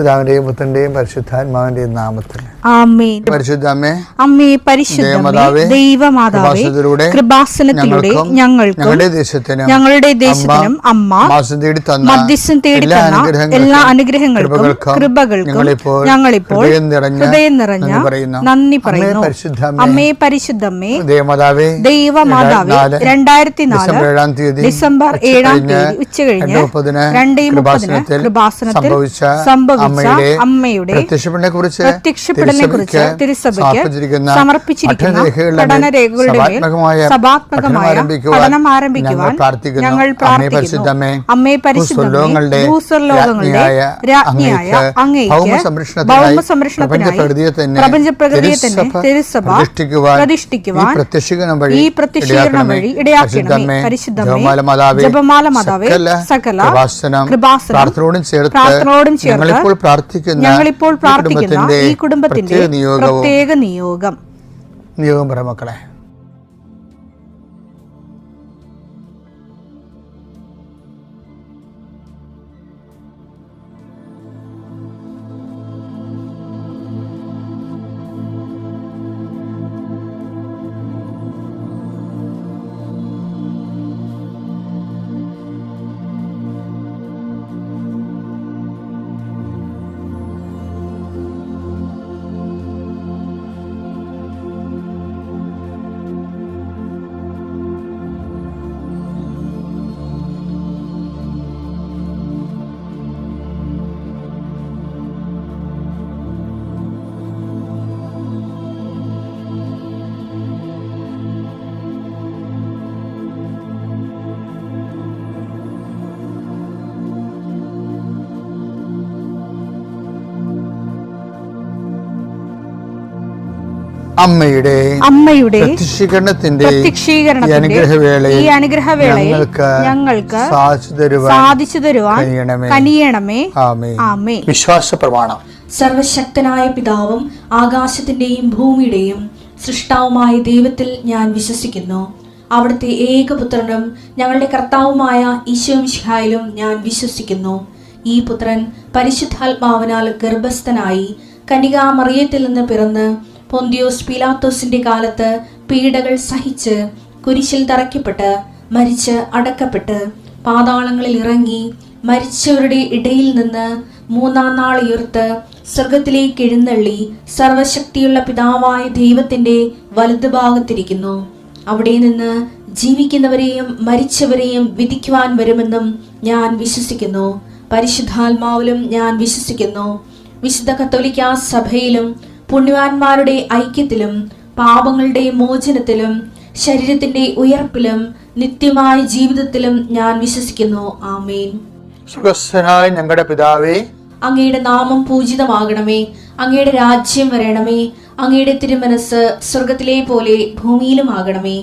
പിതാവിന്റെയും പുത്രന്റെയും പരിശുദ്ധാത്മാവിന്റെയും നാമത്തിൽ ആമേൻ. പരിശുദ്ധ അമ്മേ, അമ്മേ പരിശുദ്ധമേ, ദൈവമാതാവേ, കൃപാസനത്തിലൂടെ ഞങ്ങൾക്കും ഞങ്ങളുടെ ദേശത്തിനും അമ്മ മധ്യസ്ഥം തേടി തന്ന എല്ലാ അനുഗ്രഹങ്ങൾക്കും കൃപകൾക്കും ഞങ്ങളിപ്പോൾ ഹൃദയം നിറഞ്ഞ നന്ദി പറയുന്നു. അമ്മേ പരിശുദ്ധമേ, ദൈവമാതാവേ, 2004 ഡിസംബർ 7 ഉച്ചകഴിഞ്ഞ് 2:30 കൃപാസനത്തിൽ സംഭവിച്ച അമ്മയുടെ പ്രത്യക്ഷപ്പെടലിനെ കുറിച്ച് തിരുസഭയ്ക്ക് സമർപ്പിച്ചിരിക്കുന്ന പഠനരേഖകളുടെ മേൽ സഭാത്മകമായ പഠനം ആരംഭിക്കുവാൻ ഞങ്ങൾ പ്രാർത്ഥിക്കുന്നു. അമ്മേ പരിശുദ്ധമേ, ഭൂസ്വർലോകങ്ങളുടെ രാജ്ഞിയായ അങ്ങേയ്ക്ക് ഭൗമസംരക്ഷണത്തിനായി പ്രപഞ്ചപ്രകൃതിയെ തന്നെ തിരുസഭ പ്രതിഷ്ഠിക്കുവാൻ ഈ പ്രത്യക്ഷീകരണം വഴി ഇടയാക്കണമേ. പരിശുദ്ധമേ, ജപമാല മാതാവേ, സകല കൃപാസനം പ്രാർത്ഥനയോടും ചേർത്ത് ഞങ്ങളിപ്പോൾ പ്രാർത്ഥിക്കുന്ന ഈ കുടുംബത്തിന്റെ പ്രത്യേക നിയോഗം പറ മക്കളെ. അമ്മയുടെ പ്രത്യക്ഷീകരണത്തിന്റെ ഈ അനുഗ്രഹവേളയിൽ ഞങ്ങൾക്ക് സാധിച്ചു തരുവാൻ കനിയണമേ. ആമേൻ. വിശ്വാസ പ്രമാണം. സർവശക്തനായ പിതാവും ആകാശത്തിന്റെയും ഭൂമിയുടെയും സൃഷ്ടാവുമായ ദൈവത്തിൽ ഞാൻ വിശ്വസിക്കുന്നു. അവിടുത്തെ ഏകപുത്രനും ഞങ്ങളുടെ കർത്താവുമായ ഈശോമിശിഹായിലും ഞാൻ വിശ്വസിക്കുന്നു. ഈ പുത്രൻ പരിശുദ്ധാത്മാവിനാൽ ഗർഭസ്ഥനായി കന്യകാമറിയത്തിൽ നിന്ന് പിറന്ന് പൊന്തിയോസ് പീലാത്തോസിന്റെ കാലത്ത് പീഡകൾ സഹിച്ച് കുരിശിൽ തറയ്ക്കപ്പെട്ട് മരിച്ച് അടക്കപ്പെട്ട് പാതാളങ്ങളിൽ ഇറങ്ങി മരിച്ചവരുടെ ഇടയിൽ നിന്ന് 3-ാം നാൾ ഉയർത്ത് സ്വർഗത്തിലേക്ക് എഴുന്നള്ളി സർവശക്തിയുള്ള പിതാവായ ദൈവത്തിന്റെ വലതുഭാഗത്തിരിക്കുന്നു. അവിടെ നിന്ന് ജീവിക്കുന്നവരെയും മരിച്ചവരെയും വിധിക്കുവാൻ വരുമെന്നും ഞാൻ വിശ്വസിക്കുന്നു. പരിശുദ്ധാത്മാവിലും ഞാൻ വിശ്വസിക്കുന്നു. വിശുദ്ധ കത്തോലിക്കാ സഭയിലും പുണ്യവാന്മാരുടെ ഐക്യത്തിലും പാപങ്ങളുടെ മോചനത്തിലും ശരീരത്തിന്റെ ഉയർപ്പിലും നിത്യമായ ജീവിതത്തിലും ഞാൻ വിശ്വസിക്കുന്നു. ആമേൻ. സ്വർഗ്ഗസ്ഥനായ ഞങ്ങളുടെ പിതാവേ, അങ്ങയുടെ നാമം പൂജിതമാകണമേ. അങ്ങയുടെ രാജ്യം വരണമേ. അങ്ങയുടെ തിരുമനസ് സ്വർഗത്തിലെ പോലെ ഭൂമിയിലും ആകണമേ.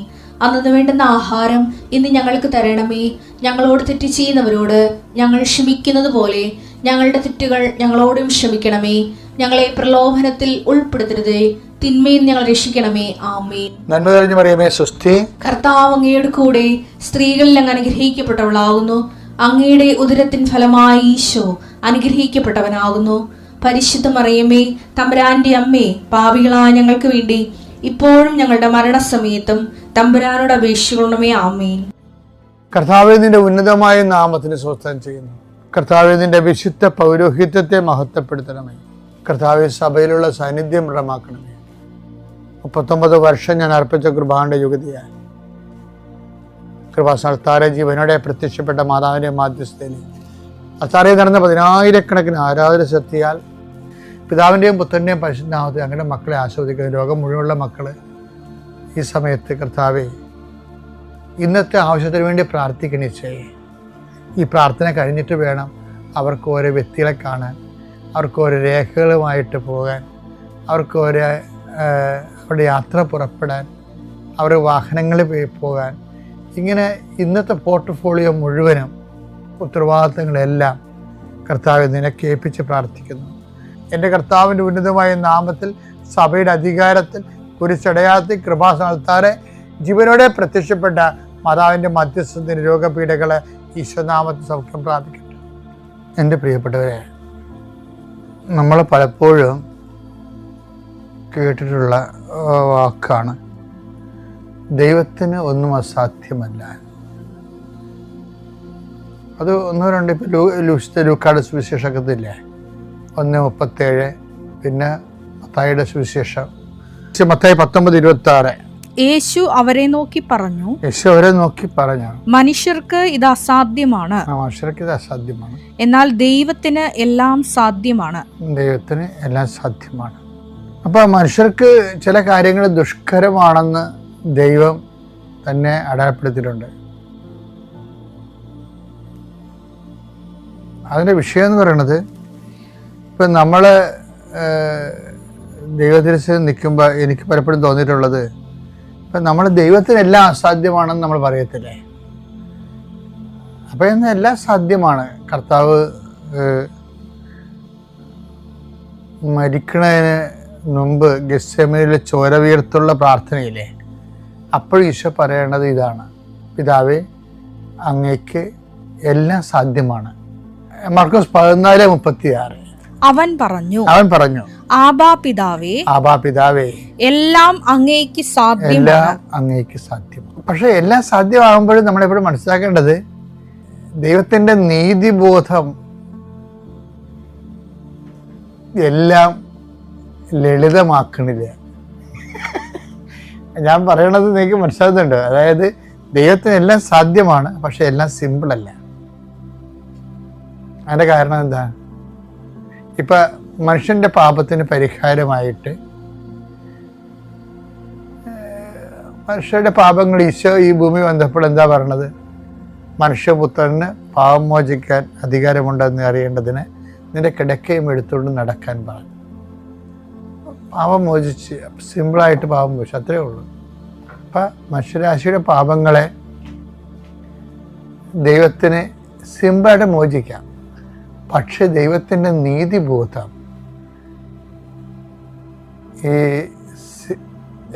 അന്നു വേണ്ടുന്ന ആഹാരം ഇന്ന് ഞങ്ങൾക്ക് തരണമേ. ഞങ്ങളോട് തെറ്റ് ചെയ്യുന്നവരോട് ഞങ്ങൾ ക്ഷമിക്കുന്നത് പോലെ ഞങ്ങളുടെ തെറ്റുകൾ ഞങ്ങളോടും ക്ഷമിക്കണമേ. ഞങ്ങളെ പ്രലോഭനത്തിൽ ഉൾപ്പെടുത്തരുതേ, തിന്മയിൽ ഞങ്ങൾ രക്ഷിക്കണമേ. ആമേൻ. നന്മ നിറഞ്ഞ മറിയമേ, സ്വസ്തി. കർത്താവ് അങ്ങയുടെ കൂടെ സ്ത്രീകളിൽ അങ്ങ് അനുഗ്രഹിക്കപ്പെട്ടവളാകുന്നു. അങ്ങയുടെ ഉദരത്തിൻ ഫലമായി ഈശോ അനുഗ്രഹിക്കപ്പെട്ടവനാകുന്നു. പരിശുദ്ധ മറിയമേ, തമ്പുരാന്റെ അമ്മേ, പാപികളായ ഞങ്ങൾക്ക് വേണ്ടി ഇപ്പോഴും ഞങ്ങളുടെ മരണസമയത്തും തമ്പുരാനോട് അപേക്ഷിക്കണമേ. ആമേൻ. കർത്താവേ, നിന്റെ ഉന്നതമായ നാമത്തിന് സ്വസ്ഥം ചെയ്യുന്നു. കർത്താവേ, നിന്റെ വിശുദ്ധ പൗരോഹിത്യത്തെ മഹത്വപ്പെടുത്തണമേ. കർത്താവെ, സഭയിലുള്ള സാന്നിധ്യം ദൃഢമാക്കണമേ. 39 വർഷം ഞാൻ അർപ്പിച്ച കൃപാന്റെ യുഗതിയായി കൃപാസ്ഥാനത്താരെ ജീവനോടെ പ്രത്യക്ഷപ്പെട്ട മാതാവിന്റെ മാധ്യസ്ഥയിൽ അത്താറെ നടന്ന 10,000-കണക്കിന് ആരാധന ശക്തിയാൽ പിതാവിൻ്റെയും പുത്രൻ്റെയും പരിശുദ്ധനാമത്തിൽ അങ്ങനെ മക്കളെ ആസ്വദിക്കുന്ന ലോകം മുഴുവനുള്ള മക്കള് ഈ സമയത്ത് കർത്താവെ ഇന്നത്തെ ആവശ്യത്തിന് വേണ്ടി പ്രാർത്ഥിക്കണിച്ചേ. ഈ പ്രാർത്ഥന കഴിഞ്ഞിട്ട് വേണം അവർക്ക് ഓരോ വ്യക്തികളെ കാണാൻ, അവർക്ക് ഓരോ രേഖകളുമായിട്ട് പോകാൻ, അവർക്ക് ഓരോ അവരുടെ യാത്ര പുറപ്പെടാൻ, അവരുടെ വാഹനങ്ങളിൽ പോകാൻ. ഇങ്ങനെ ഇന്നത്തെ പോർട്ട്ഫോളിയോ മുഴുവനും ഉത്തരവാദിത്തങ്ങളെല്ലാം കർത്താവെ നിനക്ക് ഏൽപ്പിച്ച് പ്രാർത്ഥിക്കുന്നു. എൻ്റെ കർത്താവിൻ്റെ ഉന്നതമായ നാമത്തിൽ സഭയുടെ അധികാരത്തിൽ കുരിശടയാളത്തിൽ കൃപാസ്ഥാനത്താരെ ജീവനോടെ പ്രത്യക്ഷപ്പെട്ട മാതാവിൻ്റെ മധ്യസ്ഥത്തിന് രോഗപീഠകളെ ഈശ്വനാമത്തിൽ സൗഖ്യം പ്രാപിക്കട്ടെ. എൻ്റെ പ്രിയപ്പെട്ടവരെ, നമ്മൾ പലപ്പോഴും കേട്ടിട്ടുള്ള വാക്കാണ് ദൈവത്തിന് ഒന്നും അസാധ്യമല്ല. അത് ഒന്നോ രണ്ടോ ഇപ്പം ലൂക്കായുടെ സുവിശേഷത്തില്ലേ 1:37, പിന്നെ മത്തായിയുടെ സുവിശേഷം മത്തായി 19:26. യേശു അവരെ നോക്കി പറഞ്ഞു, മനുഷ്യർക്ക് ഇത് അസാധ്യമാണ്, എന്നാൽ ദൈവത്തിന് എല്ലാം സാധ്യമാണ്. അപ്പൊ മനുഷ്യർക്ക് ചില കാര്യങ്ങൾ ദുഷ്കരമാണെന്ന് ദൈവം തന്നെ അടയാളപ്പെടുത്തിയിട്ടുണ്ട്. അതിന്റെ വിഷയം എന്ന് പറയുന്നത്, ഇപ്പൊ നമ്മള് ദൈവത്തിൽ നിൽക്കുമ്പോൾ എനിക്ക് പലപ്പോഴും തോന്നിയിട്ടുള്ളത്, ഇപ്പം നമ്മൾ ദൈവത്തിന് എല്ലാം അസാധ്യമാണെന്ന് നമ്മൾ പറയത്തില്ലേ. അപ്പം ഇന്ന് എല്ലാം സാധ്യമാണ്. കർത്താവ് മരിക്കണതിന് മുമ്പ് ഗെത്സേമനിലെ ചോര വീർത്തുള്ള പ്രാർത്ഥനയില്ലേ, അപ്പോൾ ഈശോ പറയേണ്ടത് ഇതാണ്: പിതാവേ, അങ്ങേക്ക് എല്ലാം സാധ്യമാണ്. മാർക്കോസ് 14:36. അവൻ പറഞ്ഞു, ആബാ പിതാവേ, എല്ലാം അങ്ങേക്ക് സാധ്യമാണ്. പക്ഷെ എല്ലാം സാധ്യമാകുമ്പോഴും നമ്മളെപ്പോഴും മനസ്സിലാക്കേണ്ടത്, ദൈവത്തിന്റെ നീതിബോധം എല്ലാം ലളിതമാക്കണില്ല. ഞാൻ പറയണത് നിങ്ങൾക്ക് മനസ്സിലാകുന്നുണ്ട്. അതായത് ദൈവത്തിന് എല്ലാം സാധ്യമാണ്, പക്ഷെ എല്ലാം സിമ്പിൾ അല്ല. അതിന്റെ കാരണം എന്താ? ഇപ്പൊ മനുഷ്യന്റെ പാപത്തിന് പരിഹാരമായിട്ട് മനുഷ്യരുടെ പാപങ്ങൾ ഈശോ ഈ ഭൂമി വന്നപ്പോൾ എന്താ പറയണത്? മനുഷ്യപുത്രന് പാപം മോചിക്കാൻ അധികാരമുണ്ടെന്ന് അറിയേണ്ടതിന് നിന്റെ കിടക്കയും എടുത്തുകൊണ്ട് നടക്കാൻ പറഞ്ഞു. പാപം മോചിച്ച് സിമ്പിളായിട്ട് പാപം മോചിച്ചു, അത്രേ ഉള്ളൂ. അപ്പം മനുഷ്യരാശിയുടെ പാപങ്ങളെ ദൈവത്തിന് സിമ്പിളായിട്ട് മോചിക്കാം. പക്ഷെ ദൈവത്തിൻ്റെ നീതിബോധം ഈ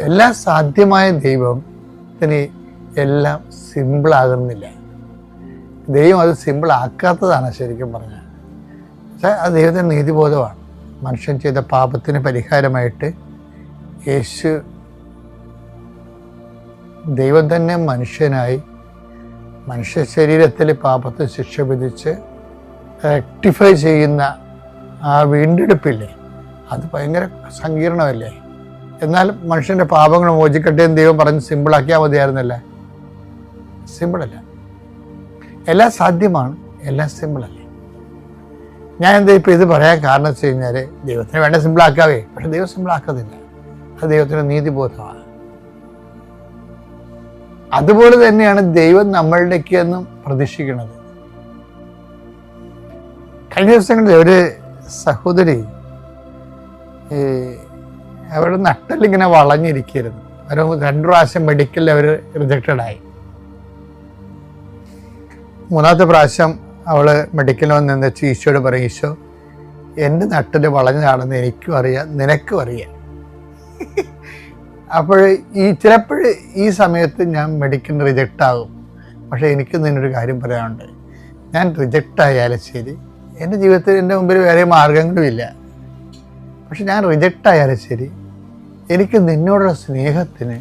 എല്ലാം സാധ്യമായ ദൈവത്തിന് എല്ലാം സിമ്പിളാകുന്നില്ല. ദൈവം അത് സിമ്പിളാക്കാത്തതാണ് ശരിക്കും പറഞ്ഞാൽ. പക്ഷേ അത് ദൈവത്തിൻ്റെ നീതിബോധമാണ്. മനുഷ്യൻ ചെയ്ത പാപത്തിന് പരിഹാരമായിട്ട് യേശു ദൈവം തന്നെ മനുഷ്യനായി മനുഷ്യ ശരീരത്തിൽ പാപത്തെ ശിക്ഷ വിധിച്ച് റെക്ടിഫൈ ചെയ്യുന്ന ആ വീണ്ടെടുപ്പില്ലേ, അത് ഭയങ്കര സങ്കീർണമല്ലേ. എന്നാൽ മനുഷ്യൻ്റെ പാപങ്ങൾ മോചിക്കട്ടെ എന്ന് ദൈവം പറഞ്ഞ് സിമ്പിളാക്കിയാൽ മതിയായിരുന്നല്ലേ. സിമ്പിളല്ല. എല്ലാം സാധ്യമാണ്, എല്ലാം സിമ്പിളല്ലേ. ഞാൻ എന്താ ഇപ്പം ഇത് പറയാൻ കാരണം വെച്ച് കഴിഞ്ഞാൽ, ദൈവത്തിന് വേണ്ട സിമ്പിളാക്കാവേ, പക്ഷെ ദൈവം സിമ്പിളാക്കുന്നില്ല. അത് ദൈവത്തിൻ്റെ നീതിബോധമാണ്. അതുപോലെ തന്നെയാണ് ദൈവം നമ്മളുടെയൊക്കെ എന്നും പ്രതീക്ഷിക്കുന്നത്. കഴിഞ്ഞ ദിവസങ്ങളിൽ ഒരു സഹോദരി അവരുടെ നട്ടലിങ്ങനെ വളഞ്ഞിരിക്കരുത്. ഒരു 2 പ്രാവശ്യം മെഡിക്കലിൽ അവർ റിജക്റ്റഡായി. 3ാമത്തെ പ്രാവശ്യം അവൾ മെഡിക്കലിൽ വന്ന് എന്താ വെച്ചാൽ ഈശോയോട് പറയും, ഈശോ എൻ്റെ നട്ടല് വളഞ്ഞതാണെന്ന് എനിക്കും അറിയാം, നിനക്കും അറിയാം. അപ്പോൾ ചിലപ്പോൾ ഈ സമയത്ത് ഞാൻ മെഡിക്കലിന് റിജക്റ്റ് ആകും. പക്ഷേ എനിക്ക് നിന്നൊരു കാര്യം പറയാനുണ്ട്. ഞാൻ റിജക്റ്റ് ആയാലും ശരി, എൻ്റെ ജീവിതത്തിൽ എൻ്റെ മുമ്പിൽ വേറെ മാർഗങ്ങളുമില്ല. പക്ഷെ ഞാൻ റിജക്റ്റ് ആയാലും ശരി, എനിക്ക് നിന്നോടുള്ള സ്നേഹത്തിന്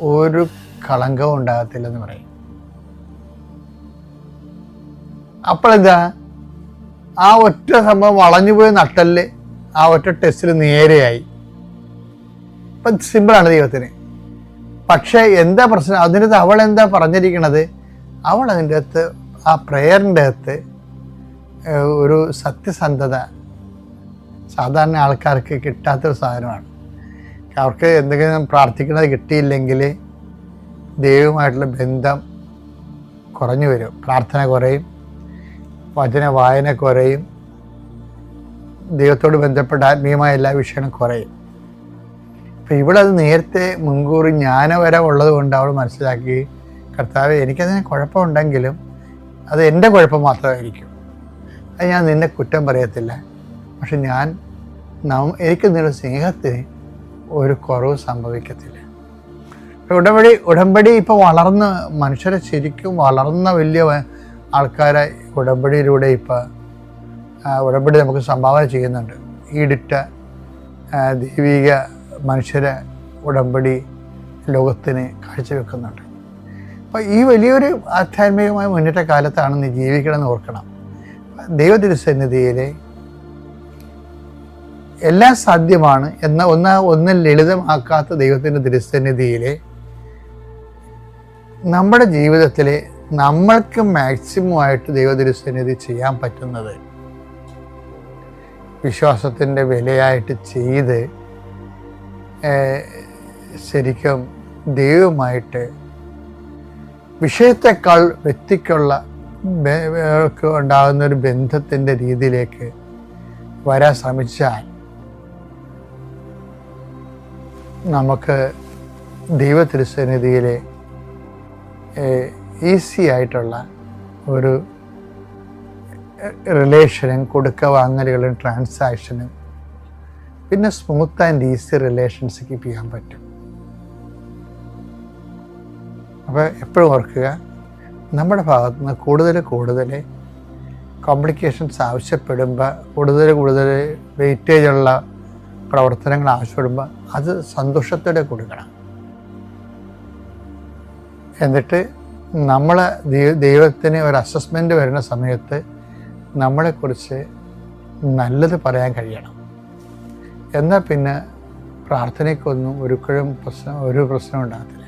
ഒരു കളങ്കവും ഉണ്ടാകത്തില്ലെന്ന് പറയും. അപ്പോഴെന്താ, ആ ഒറ്റ സംഭവം വളഞ്ഞുപോയ നട്ടല് ആ ഒറ്റ ടെസ്റ്റിൽ നേരെയായി. ഇപ്പം സിമ്പിളാണ് ദൈവത്തിന്. പക്ഷേ എന്താ പ്രശ്നം? അതിനകത്ത് അവൾ എന്താ പറഞ്ഞിരിക്കണത്? അവൾ അതിൻ്റെ അകത്ത് ആ പ്രെയറിൻ്റെ അകത്ത് ഒരു സത്യസന്ധത സാധാരണ ആൾക്കാർക്ക് കിട്ടാത്തൊരു സാധനമാണ്. അവർക്ക് എന്തെങ്കിലും പ്രാർത്ഥിക്കുന്നത് കിട്ടിയില്ലെങ്കിൽ ദൈവവുമായിട്ടുള്ള ബന്ധം കുറഞ്ഞു വരും. പ്രാർത്ഥന കുറയും, വചന വായന കുറയും, ദൈവത്തോട് ബന്ധപ്പെട്ട ആത്മീയമായ എല്ലാ വിഷയങ്ങളും കുറയും. അപ്പം ഇവിടെ അത് നേരത്തെ മുൻകൂർ ജ്ഞാനവരം ഉള്ളത് കൊണ്ട് അവൾ മനസ്സിലാക്കി, കർത്താവേ, എനിക്കതിന് കുഴപ്പമുണ്ടെങ്കിലും അത് എൻ്റെ കുഴപ്പം മാത്രമായിരിക്കും, അത് ഞാൻ നിന്നെ കുറ്റം പറയത്തില്ല. പക്ഷെ എനിക്ക് നിന്റെ സ്നേഹത്തിന് ഒരു കുറവ് സംഭവിക്കത്തില്ല. ഉടമ്പടി ഇപ്പോൾ വളർന്ന് മനുഷ്യരെ ശരിക്കും വളർന്ന വലിയ ആൾക്കാരെ ഉടമ്പടിയിലൂടെ ഇപ്പം ഉടമ്പടി നമുക്ക് സംഭാവന ചെയ്യുന്നുണ്ട്. ഈടിട്ട ദൈവിക മനുഷ്യരെ ഉടമ്പടി ലോകത്തിന് കാഴ്ചവെക്കുന്നുണ്ട്. അപ്പോൾ ഈ വലിയൊരു ആധ്യാത്മികമായ മുന്നേറ്റ കാലത്താണ് നീ ജീവിക്കണമെന്ന് ഓർക്കണം. ദൈവതിരുസന്നിധിയിൽ എല്ലാം സാധ്യമാണ് എന്ന ഒന്നും ലളിതമാക്കാത്ത ദൈവത്തിൻ്റെ തിരുസന്നിധിയിൽ നമ്മുടെ ജീവിതത്തിൽ നമ്മൾക്ക് മാക്സിമമായിട്ട് ദൈവതിരുസന്നിധി ചെയ്യാൻ പറ്റുന്നത് വിശ്വാസത്തിൻ്റെ വിലയായിട്ട് ചെയ്ത് ശരിക്കും ദൈവമായിട്ട് വിഷയത്തെക്കാൾ വ്യക്തിക്കുള്ള ഉണ്ടാകുന്ന ഒരു ബന്ധത്തിൻ്റെ രീതിയിലേക്ക് വരാൻ ശ്രമിച്ചാൽ നമുക്ക് ദൈവ തിരുസന്നിധിയിലെ ഈസി ആയിട്ടുള്ള ഒരു റിലേഷനും കൊടുക്ക വാങ്ങലുകളും ട്രാൻസാക്ഷനും പിന്നെ smooth and easy relations keep ചെയ്യാൻ പറ്റും. അപ്പോൾ എപ്പോഴും ഓർക്കുക, നമ്മുടെ ഭാഗത്തു നിന്ന് കൂടുതൽ കോംപ്ലിക്കേഷൻസ് ആവശ്യപ്പെടുമ്പോൾ കൂടുതൽ വെയിറ്റേജുള്ള പ്രവർത്തനങ്ങൾ ആവശ്യപ്പെടുമ്പോൾ അത് സന്തോഷത്തോടെ കൊടുക്കണം. എന്നിട്ട് നമ്മൾ ദൈവത്തിന് ഒരു അസസ്മെൻ്റ് വരുന്ന സമയത്ത് നമ്മളെക്കുറിച്ച് നല്ലത് പറയാൻ കഴിയണം. എന്നാൽ പിന്നെ പ്രാർത്ഥനയ്ക്കൊന്നും ഒരു പ്രശ്നം ഉണ്ടാകത്തില്ല.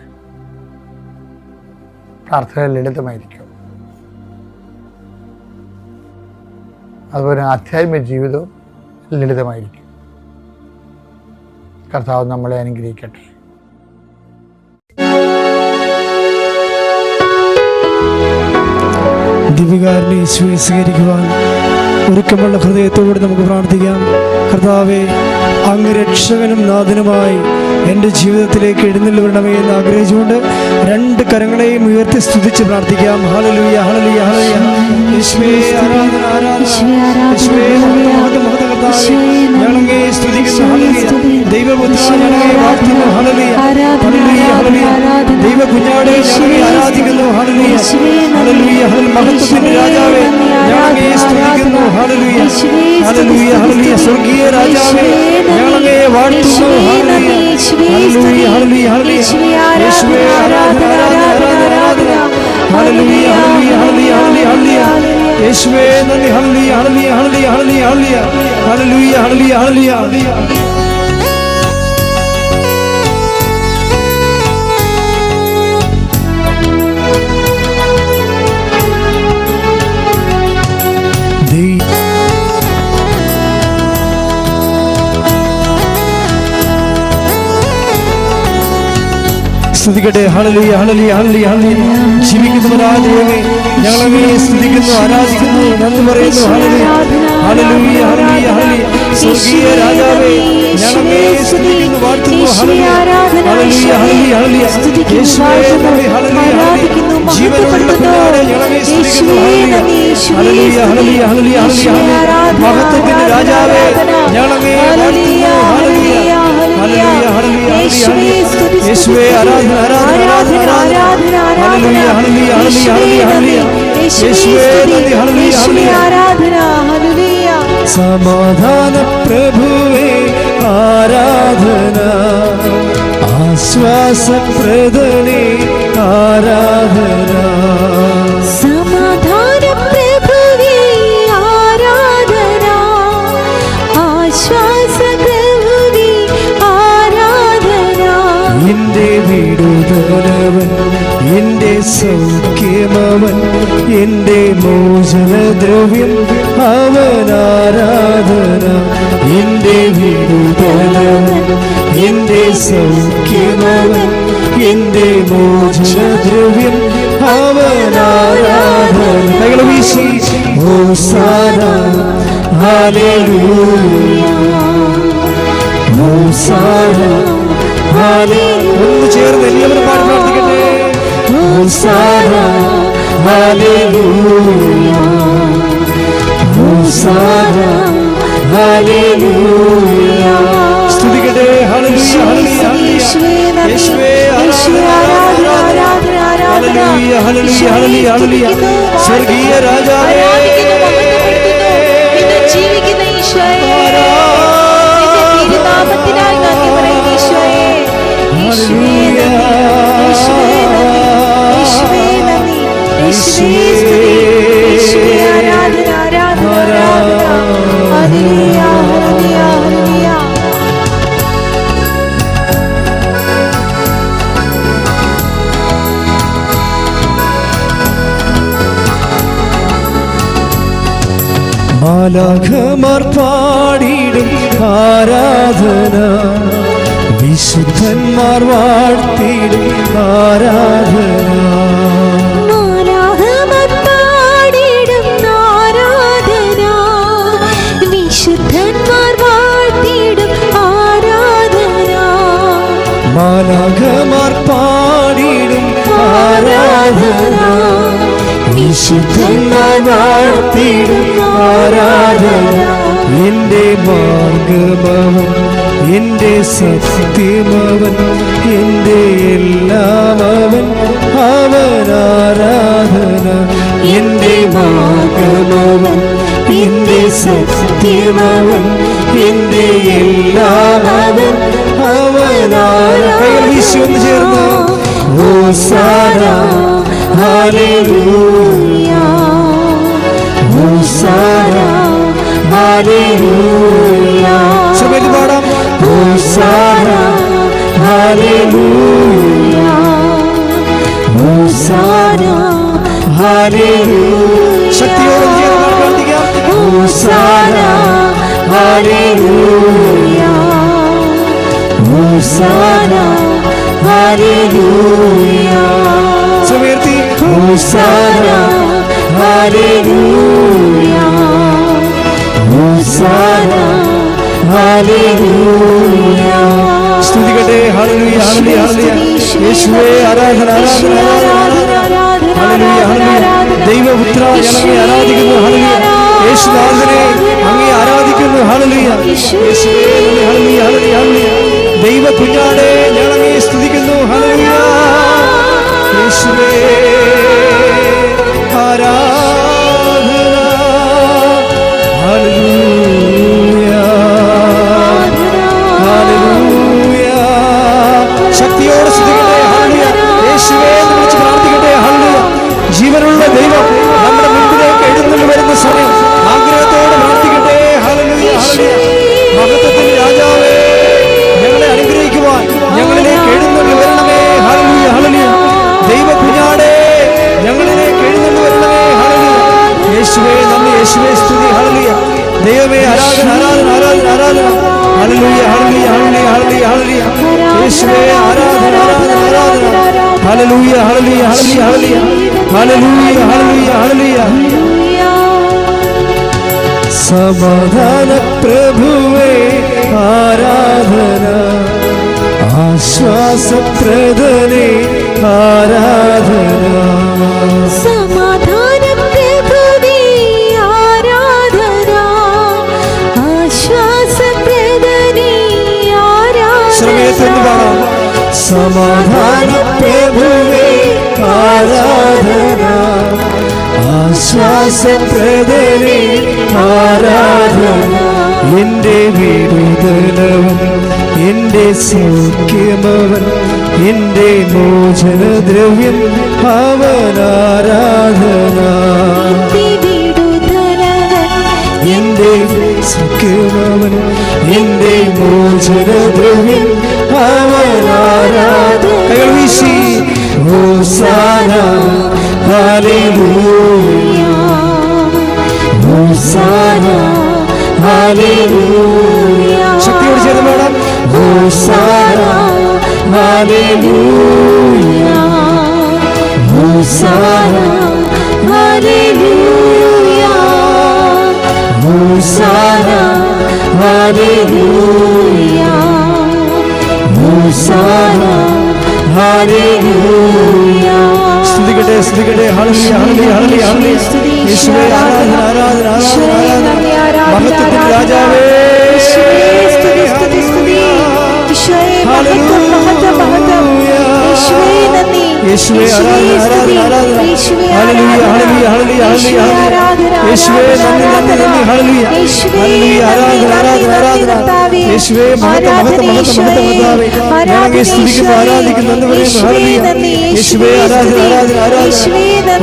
പ്രാർത്ഥന ലളിതമായിരിക്കും. അതുപോലെ ആധ്യാത്മിക ജീവിതവും ലളിതമായിരിക്കും. കർത്താവ് നമ്മളെ അനുഗ്രഹിക്കട്ടെ. ദിവ്യകാരുണ്യ യേശുവെ സ്വീകരിക്കുവാൻ ഒരുക്കമുള്ള ഹൃദയത്തോടെ നമുക്ക് പ്രാർത്ഥിക്കാം. കർത്താവേ, അങ്ങ് രക്ഷകനും നാഥനുമായി എൻ്റെ ജീവിതത്തിലേക്ക് എഴുന്നള്ളി വരണമേ എന്ന് ആഗ്രഹിച്ചുകൊണ്ട് രണ്ട് കരങ്ങളെയും ഉയർത്തി സ്തുതിച്ച് പ്രാർത്ഥിക്കാം. ഹല്ലേലൂയ, ഹല്ലേലൂയ, ഹല്ലേലൂയ. യേശുവേ ആരാധന, ആരാധന. യേശുവേ മഹത്വം, മഹത്വം കർത്താവേ. ഞങ്ങളങ്ങേ സ്തുതിക്കുന്നു. ഹല്ലേലൂയ. ദൈവപുത്ര ഞങ്ങളെ വാഴ്ത്തുന്നു. ഹല്ലേലൂയ, ഹല്ലേലൂയ, ഹല്ലേലൂയ. ദൈവ കുഞ്ഞാടേ ഞങ്ങളെ ആരാധിക്കുന്നു. ഹല്ലേലൂയ, ഹല്ലേലൂയ, ഹല്ലേലൂയ. മഹത്വത്തിന്റെ രാജാവേ ഞങ്ങളങ്ങേ സ്തുതിക്കുന്നു. ഹല്ലേലൂയ, ഹല്ലേലൂയ, ഹല്ലേലൂയ. സ്വർഗീയ രാജാവേ ഞങ്ങളങ്ങേ വാഴ്ത്തുന്നു. ഹല്ലേലൂയ, ഹല്ലേലൂയ, ഹല്ലേലൂയ, ഹല്ലേലൂയ. യേശുവേ ആരാധന, ആരാധന, ആരാധന. ഹല്ലേലൂയ, ഹല്ലേലൂയ, ഹല്ലേലൂയ, ഹല്ലേലൂയ, ഹല്ലേലൂയ. യേശുവേ നന്ദി. ഹല്ലേലൂയ, ഹല്ലേലൂയ, ഹല്ലേലൂയ, ഹല്ലേലൂയ, ഹല്ലേലൂയ, ഹല്ലേലൂയ, ഹല്ലേലൂയ, ഹല്ലേലൂയ. സ്തുതിക്കട്ടെ. ഹല്ലേലൂയ, ഹല്ലേലൂയ, ഹല്ലേലൂയ, ഹല്ലേലൂയ. ജീവിക്കുന്നവരായ ദൈവമേ ഞങ്ങളെ സ്തുതിക്കുന്നു, ആരാധിക്കുന്നു, നന്ദി പറയുന്നു. ഹല്ലേലൂയ, ഹല്ലേലൂയ, ഹല്ലേലൂയ, ഹല്ലേലൂയ. സ്വർഗീയ രാജാവേ ഞങ്ങളെ സ്തുതിക്കുന്നു, വാഴ്ത്തുന്നു. ഹല്ലേലൂയ, ഹല്ലേലൂയ, ഹല്ലേലൂയ, ഹല്ലേലൂയ. യേശുവേ നന്ദി. ഹല്ലേലൂയ, ഹല്ലേലൂയ. ജീവനുള്ള കുഞ്ഞാടേ ഞങ്ങളെ സ്തുതിക്കുന്നു. ഹല്ലേലൂയ, ഹല്ലേലൂയ, ഹല്ലേലൂയ, ഹല്ലേലൂയ. മഹത്വത്തിന്റെ രാജാവേ ഞങ്ങളെ വാഴ്ത്തുന്നു. ഹല്ലേലൂയ, ഹല്ലേലൂയ, ഹല്ലേലൂയ, ഹല്ലേലൂയ. യേശുവേ ആരാധന, ആരാധന, ആരാധന, ആരാധന. ഹല്ലേലൂയ, ഹല്ലേലൂയ, ഹല്ലേലൂയ, ഹല്ലേലൂയ. യേശുവേ നന്ദി. ഹല്ലേലൂയ, ഹല്ലേലൂയ, ആരാധന, ഹല്ലേലൂയ. സമാധാന പ്രഭുവേ ആരാധന, ആശ്വാസപ്രദനേ ആരാധന. സമാധാന പ്രഭുവേ ആരാധന, ആശ്വാസപ്രഭുവേ ആരാധന. എന്റെ വിടുതലവൻ, എന്റെ സൗഖ്യമവൻ, എന്റെ മോചനദ്രവ്യം അവൻ ആരാധന. എന്റെ വിടുതലവൻ, എന്റെ സൗഖ്യമവൻ, എന്റെ മോചനദ്രവ്യം അവൻ ആരാധന. കൈകൾ വീശി ഹോസാന, ഹല്ലേലൂയ, ഹോസാന, ഹല്ലേലൂയ. ഒന്ന് ചേർന്ന് എല്ലാവരും പാടി പ്രാർത്ഥിക്കട്ടെ. ഹോസാന, ഹല്ലേലൂയ, ഹോസാന, ഹല്ലേലൂയ. സ്തുതിക്കട്ടെ. ഹല്ലേലൂയ, ഹല്ലേലൂയ, ഹല്ലേലൂയ. യേശുവേ ആരാധന, ആരാധന, ആരാധന. ഹല്ലേലൂയ, ഹല്ലേലൂയ, ഹല്ലേലൂയ, ഹല്ലേലൂയ. സ്വർഗീയ രാജാവേ ജീവിക്കുന്ന ഈശോയെ, നിന്റെ തിരുനാമത്തിനായി നന്ദി പറയുന്നു ഈശോയെ. യേശുവേ നന്ദി, യേശുവേ നന്ദി, യേശുവേ നന്ദി, യേശുവേ സ്തുതി, യേശുവേ ആരാധന, ആരാധന, ആരാധന. ഹല്ലേലൂയ, ഹല്ലേലൂയ, ഹല്ലേലൂയ. മാലാഖമാർ പാടിടും ആരാധന, വിശുദ്ധന്മാർ വാഴ്ത്തിടും ആരാധന. മാലാഖമാർ പാടിടും ആരാധന, വിശുദ്ധന്മാർ വാഴ്ത്തിടും ആരാധന. മാലാഖമാർ പാടിടും ആരാധന, വിശുദ്ധന്മാർ വാഴ്ത്തിടും ആരാധന. എന്റെ മാർഗമവൻ, എന്റെ സത്യമവൻ, എന്റെ എല്ലാമവൻ, അവൻ ആരാധന. എന്റെ മാർഗമവൻ, എന്റെ സത്യമവൻ, എന്റെ എല്ലാമവൻ, അവൻ ആരാധന. ഒന്ന് ചേർന്ന് ഹോസാന, ഹല്ലേലൂയ, ഹോസാന, ഹല്ലേലൂയ. ശ്രമേൽ പാടാം. ഹോസാന, ഹല്ലേലൂയ, ഹോസാന, ഹല്ലേലൂയ. ശക്തിയോടെ പ്രാർത്ഥിക്കാം. ഹോസാന, ഹല്ലേലൂയ, ഹോസാന, ഹല്ലേലൂയ. സമയത്തി ഹോസാന, ഹല്ലേലൂയ, ഹോസാന, ഹല്ലേലൂയ. സ്തുതിക്കട്ടെ. ഹല്ലേലൂയ, ഹല്ലേലൂയ, ഹല്ലേലൂയ. യേശുവേ ആരാധന, ആരാധന, ആരാധന. ഹല്ലേലൂയ, ഹല്ലേലൂയ. ദൈവപുത്ര ഞങ്ങളെ ആരാധിക്കുന്നു. ഹല്ലേലൂയ. യേശുനാഥനെ അങ്ങേ ആരാധിക്കുന്നു. ഹല്ലേലൂയ. യേശുവേ ഹല്ലേലൂയ, ഹല്ലേലൂയ, ഹല്ലേലൂയ. ദൈവ കുഞ്ഞാടെ ഞങ്ങളെ സ്തുതിക്കുന്നു. ഹല്ലേലൂയ. യേശുവേ ആരാധന. ഹല്ലേലൂയ, ഹല്ലേലൂയ. ശക്തിയോടെ സ്തുതിക്കട്ടെ. ഹല്ലേലൂയ. യേശുവേ എന്ന് വിളിച്ച് പ്രാർത്ഥിക്കട്ടെ. ഹല്ലേലൂയ. ജീവനുള്ള ദൈവം നമ്മുടെ മുൻപിലേക്ക് എഴുന്നള്ളി വരുന്ന സമയം ആഗ്രഹത്തോടെ പ്രാർത്ഥിക്കട്ടെ. ഹല്ലേലൂയ, ഹല്ലേലൂയ. മഹത്വത്തിന്റെ രാജാവേ, ഞങ്ങളെ അനുഗ്രഹിക്കുവാൻ ഞങ്ങളിലേക്ക് എഴുന്നള്ളി വരണമേ. ഹല്ലേലൂയ, ഹല്ലേലൂയ. ദൈവ കുഞ്ഞാടേ, ഞങ്ങളിലേക്ക് എഴുന്നള്ളി വരണമേ. ഹല്ലേലൂയ. യേശുവേ നന്ദി, യേശുവേ സ്തുതി. ഹല്ലേലൂയ. ദൈവമേ ആരാധന, ആരാധന, ആരാധന, ആരാധന. ഹല്ലേലൂയ, ഹല്ലേലൂയ, ഹല്ലേലൂയ, ഹല്ലേലൂയ, ഹല്ലേലൂയ. യേശുവേ ആരാധന, ആരാധന, ആരാധന. ഹല്ലേലൂയ, ഹല്ലേലൂയ, ഹല്ലേലൂയ, ഹല്ലേലൂയ. ഹല്ലേലൂയ, ഹല്ലേലൂയ, ഹല്ലേലൂയ. സമാധാന പ്രഭുവേ ആരാധന, ആശ്വാസപ്രദനേ ആരാധന. സമാധാന പ്രഭുവേ ആരാധന, ആശ്വാസപ്രദനേ ആരാധന. ശ്രമേത്തെന്ന് പാടാം. സമാധാന പ്രഭുവേ ആരാധന, ആശ്വാസപ്രദനേ ആരാധന. എന്റെ വിടുതലവൻ, എന്റെ സൗഖ്യമവൻ, എന്റെ മോചനദ്രവ്യം അവൻ ആരാധന. എന്റെ സൗഖ്യമവൻ, എന്റെ മോചനദ്രവ്യം അവൻ ആരാധന. കൈകൾ വീശി ഹോസാന, ഹല്ലേലൂയ, ഹോസാന, ഹല്ലേലൂയ. ശക്തിയോട് ചേർന്ന് പാടാം. ഹോസാന, ഹല്ലേലൂയ, ഹോസാന, ഹല്ലേലൂയ, ഹോസാന, ഹല്ലേലൂയ, ഹോസാന, ഹല്ലേലൂയ. സ്തുതിക്കട്ടെ, സ്തുതിക്കട്ടെ. ഹല്ലേലൂയ, ഹല്ലേലൂയ, ഹല്ലേലൂയ, ഹല്ലേലൂയ. യേശുവേ ആരാധന, ആരാധന, ആരാധന, ആരാധന. മഹത്വത്തിന്റെ രാജാവേ, സ്തുതി, സ്തുതി, സ്തുതി. ഈശോയെ മഹത്വം, മഹത്വം, മഹത്വം. യേശുവേ നന്ദി, യേശുവേ ആരാധന ആരാധന ആരാധന ഹല്ലേലൂയ ഹല്ലേലൂയ ഹല്ലേലൂയ ഹല്ലേലൂയ യേശുവേ നന്ദി നന്ദി നന്ദി ഹല്ലേലൂയ ഹല്ലേലൂയ ആരാധന ആരാധന ആരാധന യേശുവേ മഹത്വം മഹത്വം മഹത്വം മഹത്വം കർത്താവേ ഞങ്ങളെ സ്തുതിക്കുന്നു ആരാധിക്കുന്നു നന്ദി പറയുന്നു ഹല്ലേലൂയ യേശുവേ ആരാധന ആരാധന ആരാധന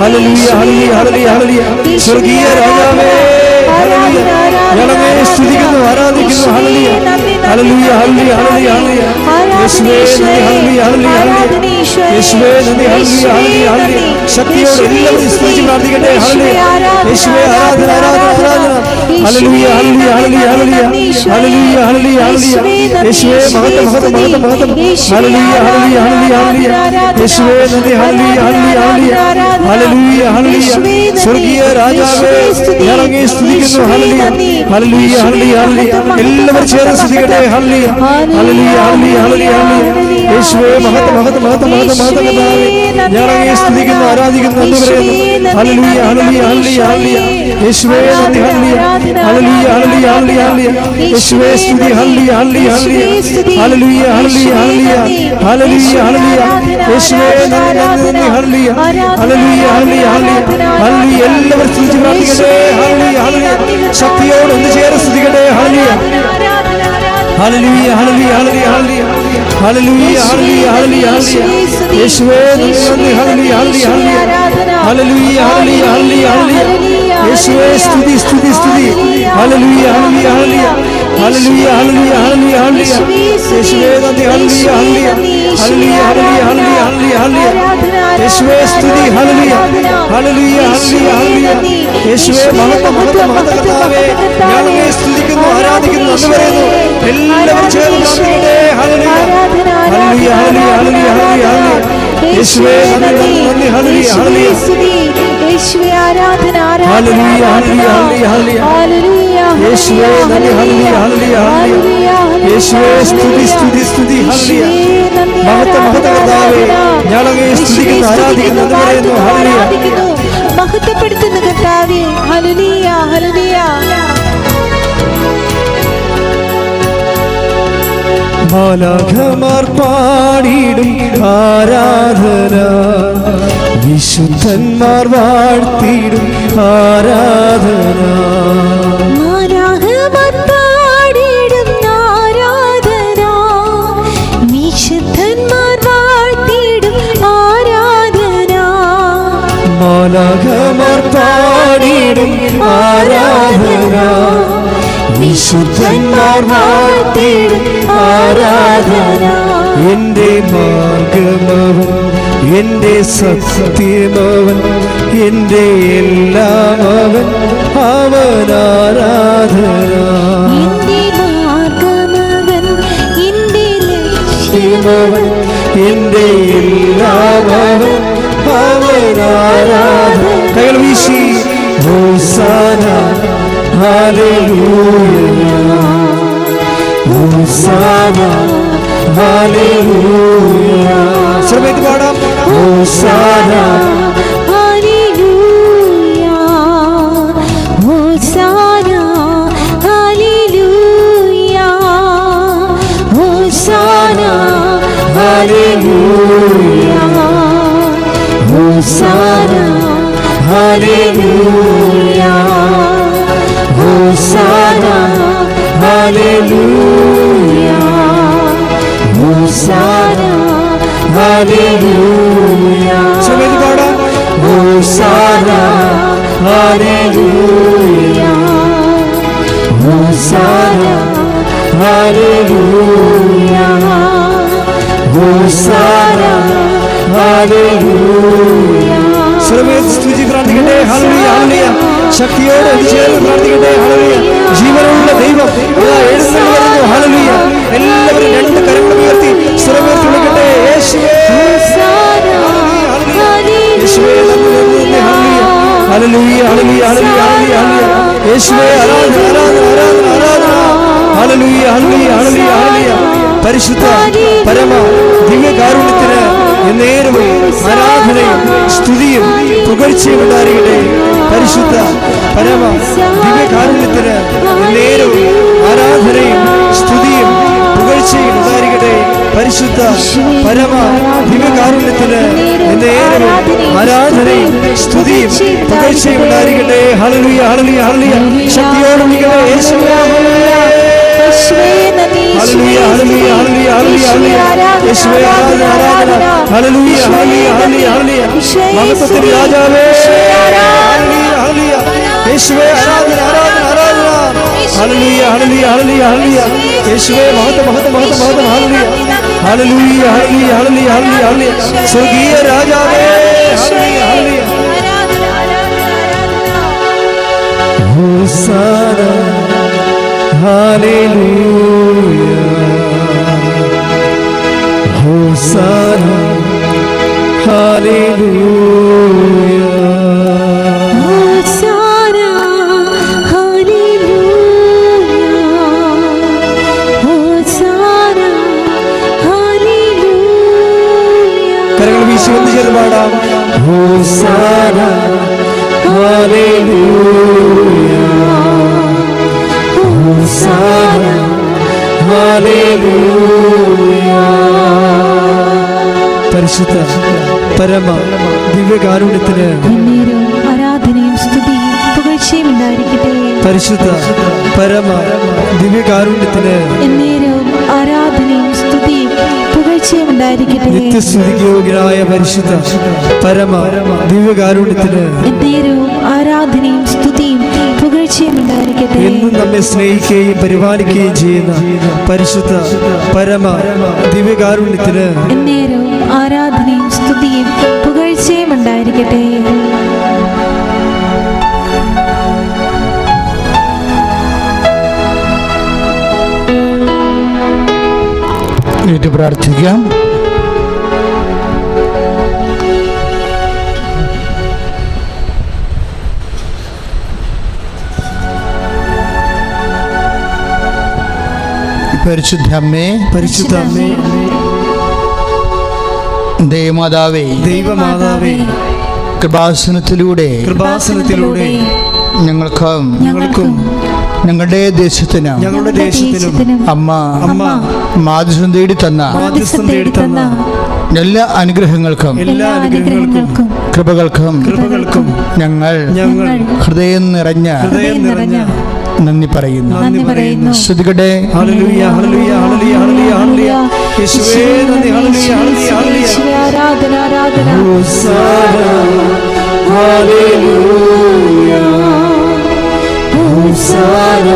ഹല്ലേലൂയ ഹല്ലേലൂയ ഹല്ലേലൂയ ഹല്ലേലൂയ സ്വർഗീയ രാജാവേ ഹല്ലേലൂയ ഞങ്ങളെ സ്തുതിക്കുന്നു ആരാധിക്കുന്നു ഹല്ലേലൂയ ഹല്ലേലൂയ ഹല്ലേലൂയ ഹല്ലേലൂയ ഹല്ലേലൂയ യേശുവേ നന്ദി ഹല്ലേലൂയ ഹല്ലേലൂയ യേശുവേ നന്ദി ഹല്ലേലൂയ ഹല്ലേലൂയ ഹല്ലേലൂയ ശക്തിയോടെ എല്ലാവരും സ്തുതിച്ച് പ്രാർത്ഥിക്കട്ടെ ഹല്ലേലൂയ യേശുവേ ആരാധന ആരാധന ആരാധന ഹല്ലേലൂയ ഹല്ലേലൂയ ഹല്ലേലൂയ ഹല്ലേലൂയ ഹല്ലേലൂയ ഹല്ലേലൂയ യേശുവേ മഹത്വം മഹത്വം മഹത്വം മഹത്വം ഹല്ലേലൂയ ഹല്ലേലൂയ ഹല്ലേലൂയ ഹല്ലേലൂയ യേശുവേ നന്ദി ഹല്ലേലൂയ ഹല്ലേലൂയ ഹല്ലേലൂയ ഹല്ലേലൂയ സ്വർഗീയ രാജാവേ ഞങ്ങളെ സ്തുതിക്കുന്നു ഹല്ലേലൂയ ഹല്ലേലൂയ ഹല്ലേലൂയ ഹല്ലേലൂയ എല്ലാവരും ചേർന്ന് സ്തുതിക്കട്ടെ ഹല്ലേലൂയ ഹല്ലേലൂയ ഹല്ലേലൂയ ഹല്ലേലൂയ ഹല്ലേലൂയ യേശുവേ മഹത്വം മഹത്വം മഹത്വം മഹത്വം മഹത്വം കർത്താവേ ഞങ്ങളെ സ്തുതിക്കുന്നു ആരാധിക്കുന്നു എന്ന് പറയുന്നു ഹല്ലേലൂയ ഹല്ലേലൂയ ഹല്ലേലൂയ ഹല്ലേലൂയ യേശുവേ നന്ദി ഹല്ലേലൂയ ഹല്ലേലൂയ ഹല്ലേലൂയ ഹല്ലേലൂയ ഹല്ലേലൂയ യേശുവേ സ്തുതി ഹല്ലേലൂയ ഹല്ലേലൂയ ഹല്ലേലൂയ ഹല്ലേലൂയ ഹല്ലേലൂയ ഹല്ലേലൂയ ഹല്ലേലൂയ യേശുവേ നന്ദി നന്ദി ഹല്ലേലൂയ ഹല്ലേലൂയ ഹല്ലേലൂയ ഹല്ലേലൂയ എല്ലാവരും സ്തുതിച്ച് പ്രാർത്ഥിക്കട്ടെ ഹല്ലേലൂയ ഹല്ലേലൂയ ശക്തിയോടെ ഒന്ന് ചേർന്ന് സ്തുതിക്കട്ടെ ഹല്ലേലൂയ ഹല്ലേലൂയ ഹല്ലേലൂയ ഹല്ലേലൂയ ഹല്ലേലൂയ ഹല്ലേലൂയ ഹല്ലേലൂയ ഹല്ലേലൂയ യേശുവേ നന്ദി ഹല്ലേലൂയ ഹല്ലേലൂയ ഹല്ലേലൂയ ഹല്ലേലൂയ ഹല്ലേലൂയ ഹല്ലേലൂയ യേശുവേ സ്തുതി സ്തുതി സ്തുതി ഹല്ലേലൂയ ഹല്ലേലൂയ ഹല്ലേലൂയ ഹല്ലേലൂയ ഹല്ലേലൂയ ഹല്ലേലൂയ യേശുവേ നന്ദി ഹല്ലേലൂയ ഹല്ലേലൂയ ഹല്ലേലൂയ ഹല്ലേലൂയ ഹല്ലേലൂയ യേശുവേ സ്തുതി ഹല്ലേലൂയ ഹല്ലേലൂയ ഹല്ലേലൂയ ഹല്ലേലൂയ യേശുവേ മഹത്വം മഹത്വം മഹത്വം കർത്താവേ ഞങ്ങളെ സ്തുതിക്കുന്നു ആരാധിക്കുന്നു എന്ന് പറയുന്നു എല്ലാവരും ചേർന്ന് പ്രാർത്ഥിക്കട്ടെ ഹല്ലേലൂയ ഹല്ലേലൂയ ഹല്ലേലൂയ ഹല്ലേലൂയ ഹല്ലേലൂയ യേശുവേ നന്ദി നന്ദി ഹല്ലേലൂയ ഹല്ലേലൂയ യേശുവേ ആരാധന ഹല്ലേലൂയ ഹല്ലേലൂയ ഹല്ലേലൂയ യേശുവേ നന്ദി ഹല്ലേലൂയ ഹല്ലേലൂയ ഹല്ലേലൂയ യേശുവേ സ്തുതി സ്തുതി സ്തുതി ഹല്ലേലൂയ മഹത്വം മഹത്വം കർത്താവേ ഞങ്ങളെ സ്തുതിക്കുന്നു ആരാധിക്കുന്നു എന്ന് പറയുന്നു ഹല്ലേലൂയ മഹത്വപ്പെടുത്തുന്ന കർത്താവേ ഹല്ലേലൂയ ഹല്ലേലൂയ മാലാഖമാർ പാടിടും ആരാധന വിശുദ്ധന്മാർ വാഴ്ത്തിടും ആരാധന മാലാഖമാർ പാടിടും ആരാധന വിശുദ്ധന്മാർ വാഴ്ത്തിടും ആരാധന മാലാഖമാർ പാടിടും ആരാധന വിശുദ്ധന്മാർ വാഴ്ത്തിടും ആരാധന എന്റെ മാർഗമവൻ എന്റെ സത്യമവൻ എന്റെ എല്ലാം അവൻ അവൻ ആരാധന എന്റെ മാർഗമവൻ എന്റെ ലക്ഷ്യമവൻ എന്റെ എല്ലാം അവൻ അവൻ ആരാധന കൈകൾ വീശി ഹോസാന ഹല്ലേലൂയ ഹോസാന ഹല്ലേലൂയ ശ്രമിച്ച് പാടാം ഹോസാന ഹല്ലേലൂയ ഹോസാന ഹല്ലേലൂയ ഹോസാന ഹല്ലേലൂയ ഹോസാന ഹല്ലേലൂയ ഹോസാന ഹല്ലേലൂയ ഹോസാന ഹല്ലേലൂയ ശ്രമിച്ച് പാടാം ഹോസാന ഹല്ലേലൂയ ഹോസാന ഹല്ലേലൂയ ഹോസാന ഹല്ലേലൂയ ശ്രമിച്ച് സ്തുതി പ്രാർത്ഥിക്കട്ടെ ഹല്ലേലൂയ ഹല്ലേലൂയ ശക്തിയോടെ ചേർന്ന് പ്രാർത്ഥിക്കട്ടെ ഹല്ലേലൂയ ജീവനുള്ള ദൈവം എഴുന്നള്ളി വരുന്നു ഹല്ലേലൂയ എല്ലാവരും രണ്ട് കരങ്ങൾ ഉയർത്തി സ്വരമുയർത്തി വിളിക്കട്ടെ യേശുവേ യേശുവേ ഹല്ലേലൂയ ഹല്ലേലൂയ ഹല്ലേലൂയ ഹല്ലേലൂയ യേശുവേ ആരാധന ആരാധന ആരാധന ആരാധന ഹല്ലേലൂയ ഹല്ലേലൂയ ഹല്ലേലൂയ ഹല്ലേലൂയ പരിശുദ്ധ പരമ ദിവ്യകാരുണ്യത്തിന് എന്നേരവും ആരാധനയും സ്തുതിയും പുകഴ്ചയും ഉണ്ടായിരിക്കട്ടെ പരിശുദ്ധ പരമ ദിവ്യകാരുണ്യത്തിന് എന്നേരവും ആരാധനയും സ്തുതിയും പുകഴ്ചയും ഉണ്ടായിരിക്കട്ടെ പരിശുദ്ധ പരമ ദിവ്യകാരുണ്യത്തിന് ആരാധനയും സ്തുതിയും പുകഴ്ചയും ഉണ്ടായിരിക്കട്ടെ. ഹല്ലേലൂയ ഹല്ലേലൂയ ഹല്ലേലൂയ. ശക്തിയോടെ വിളിക്കട്ടെ യേശുവേ. ഹല്ലേലൂയ ഹല്ലേലൂയ ഹല്ലേലൂയ ഹല്ലേലൂയ. യേശുവേ ആരാധന ആരാധന. ഹല്ലേലൂയ ഹല്ലേലൂയ ഹല്ലേലൂയ ഹല്ലേലൂയ. മഹത്വത്തിന്റെ രാജാവേ. ഹല്ലേലൂയ ഹല്ലേലൂയ. യേശുവേ ആരാധന ആരാധന ആരാധന. ഹല്ലേലൂയ ഹല്ലേലൂയ ഹല്ലേലൂയ ഹല്ലേലൂയ. യേശുവേ മഹത്വം മഹത്വം മഹത്വം മഹത്വം. ഹല്ലേലൂയ ഹല്ലേലൂയ ഹല്ലേലൂയ ഹല്ലേലൂയ ഹല്ലേലൂയ ഹല്ലേലൂയ. സ്വർഗീയ രാജാവേ. ഹല്ലേലൂയ ഹല്ലേലൂയ. ഹോസാന ഹല്ലേലൂയ. ഹോസാന ഹല്ലേലൂയ. ഹോസാന ഹല്ലേലൂയ. ഹോസാന ഹല്ലേലൂയ. കരങ്ങൾ വീശി ഒന്ന് ചേർന്ന് പാടാം. ഹോസാന ഹല്ലേലൂയ. ഹോസാന ഹല്ലേലൂയ. പരിശുദ്ധ പരമ ദിവ്യകാരുണ്യത്തിന് എന്നേരവും ആരാധനയും സ്തുതിയും പുകഴ്ചയും ഉണ്ടായിരിക്കട്ടെ. പരിശുദ്ധ പരമ ദിവ്യകാരുണ്യത്തിന് എന്നേരവും ആരാധനയും സ്തുതിയും പുകഴ്ചയും ഉണ്ടായിരിക്കട്ടെ. നിത്യസ്തുതിക്ക് യോഗ്യനായ പരിശുദ്ധ പരമ ദിവ്യകാരുണ്യത്തിന് എന്നേരവും ആരാധനയും സ്തുതിയും പുകഴ്ചയും ഉണ്ടായിരിക്കട്ടെ. എന്നും നമ്മെ സ്നേഹിക്കുകയും പരിപാലിക്കുകയും ചെയ്യുന്ന പരിശുദ്ധ പരമ ദിവ്യകാരുണ്യത്തിന് എന്നേരവും ആരാധനയും സ്തുതിയും പുകഴ്ചയും ഉണ്ടായിരിക്കട്ടെ. എഴുന്നേറ്റ് പ്രാർത്ഥിക്കാം. പരിശുദ്ധ അമ്മേ, പരിശുദ്ധ അമ്മേ, ദൈവമാതാവേ, ദൈവമാതാവേ, കൃപാസനത്തിലൂടെ ഞങ്ങൾക്കും ഞങ്ങളുടെ ദേശത്തിനും അമ്മ മാധ്യസ്ഥം തേടി തന്ന എല്ലാ അനുഗ്രഹങ്ങൾക്കും കൃപകൾക്കും ഞങ്ങൾ ഹൃദയം നിറഞ്ഞ നന്ദി പറയുന്നു. ശ്രുതികട്ടെ. ഹല്ലേലൂയ ഹല്ലേലൂയ ഹല്ലേലൂയ ഹല്ലേലൂയ. യേശുവേ നന്ദി. ഹല്ലേലൂയ ഹല്ലേലൂയ ഹല്ലേലൂയ. ആരാധന ആരാധന. ഹോസാന ഹല്ലേലൂയ. ഹോസാന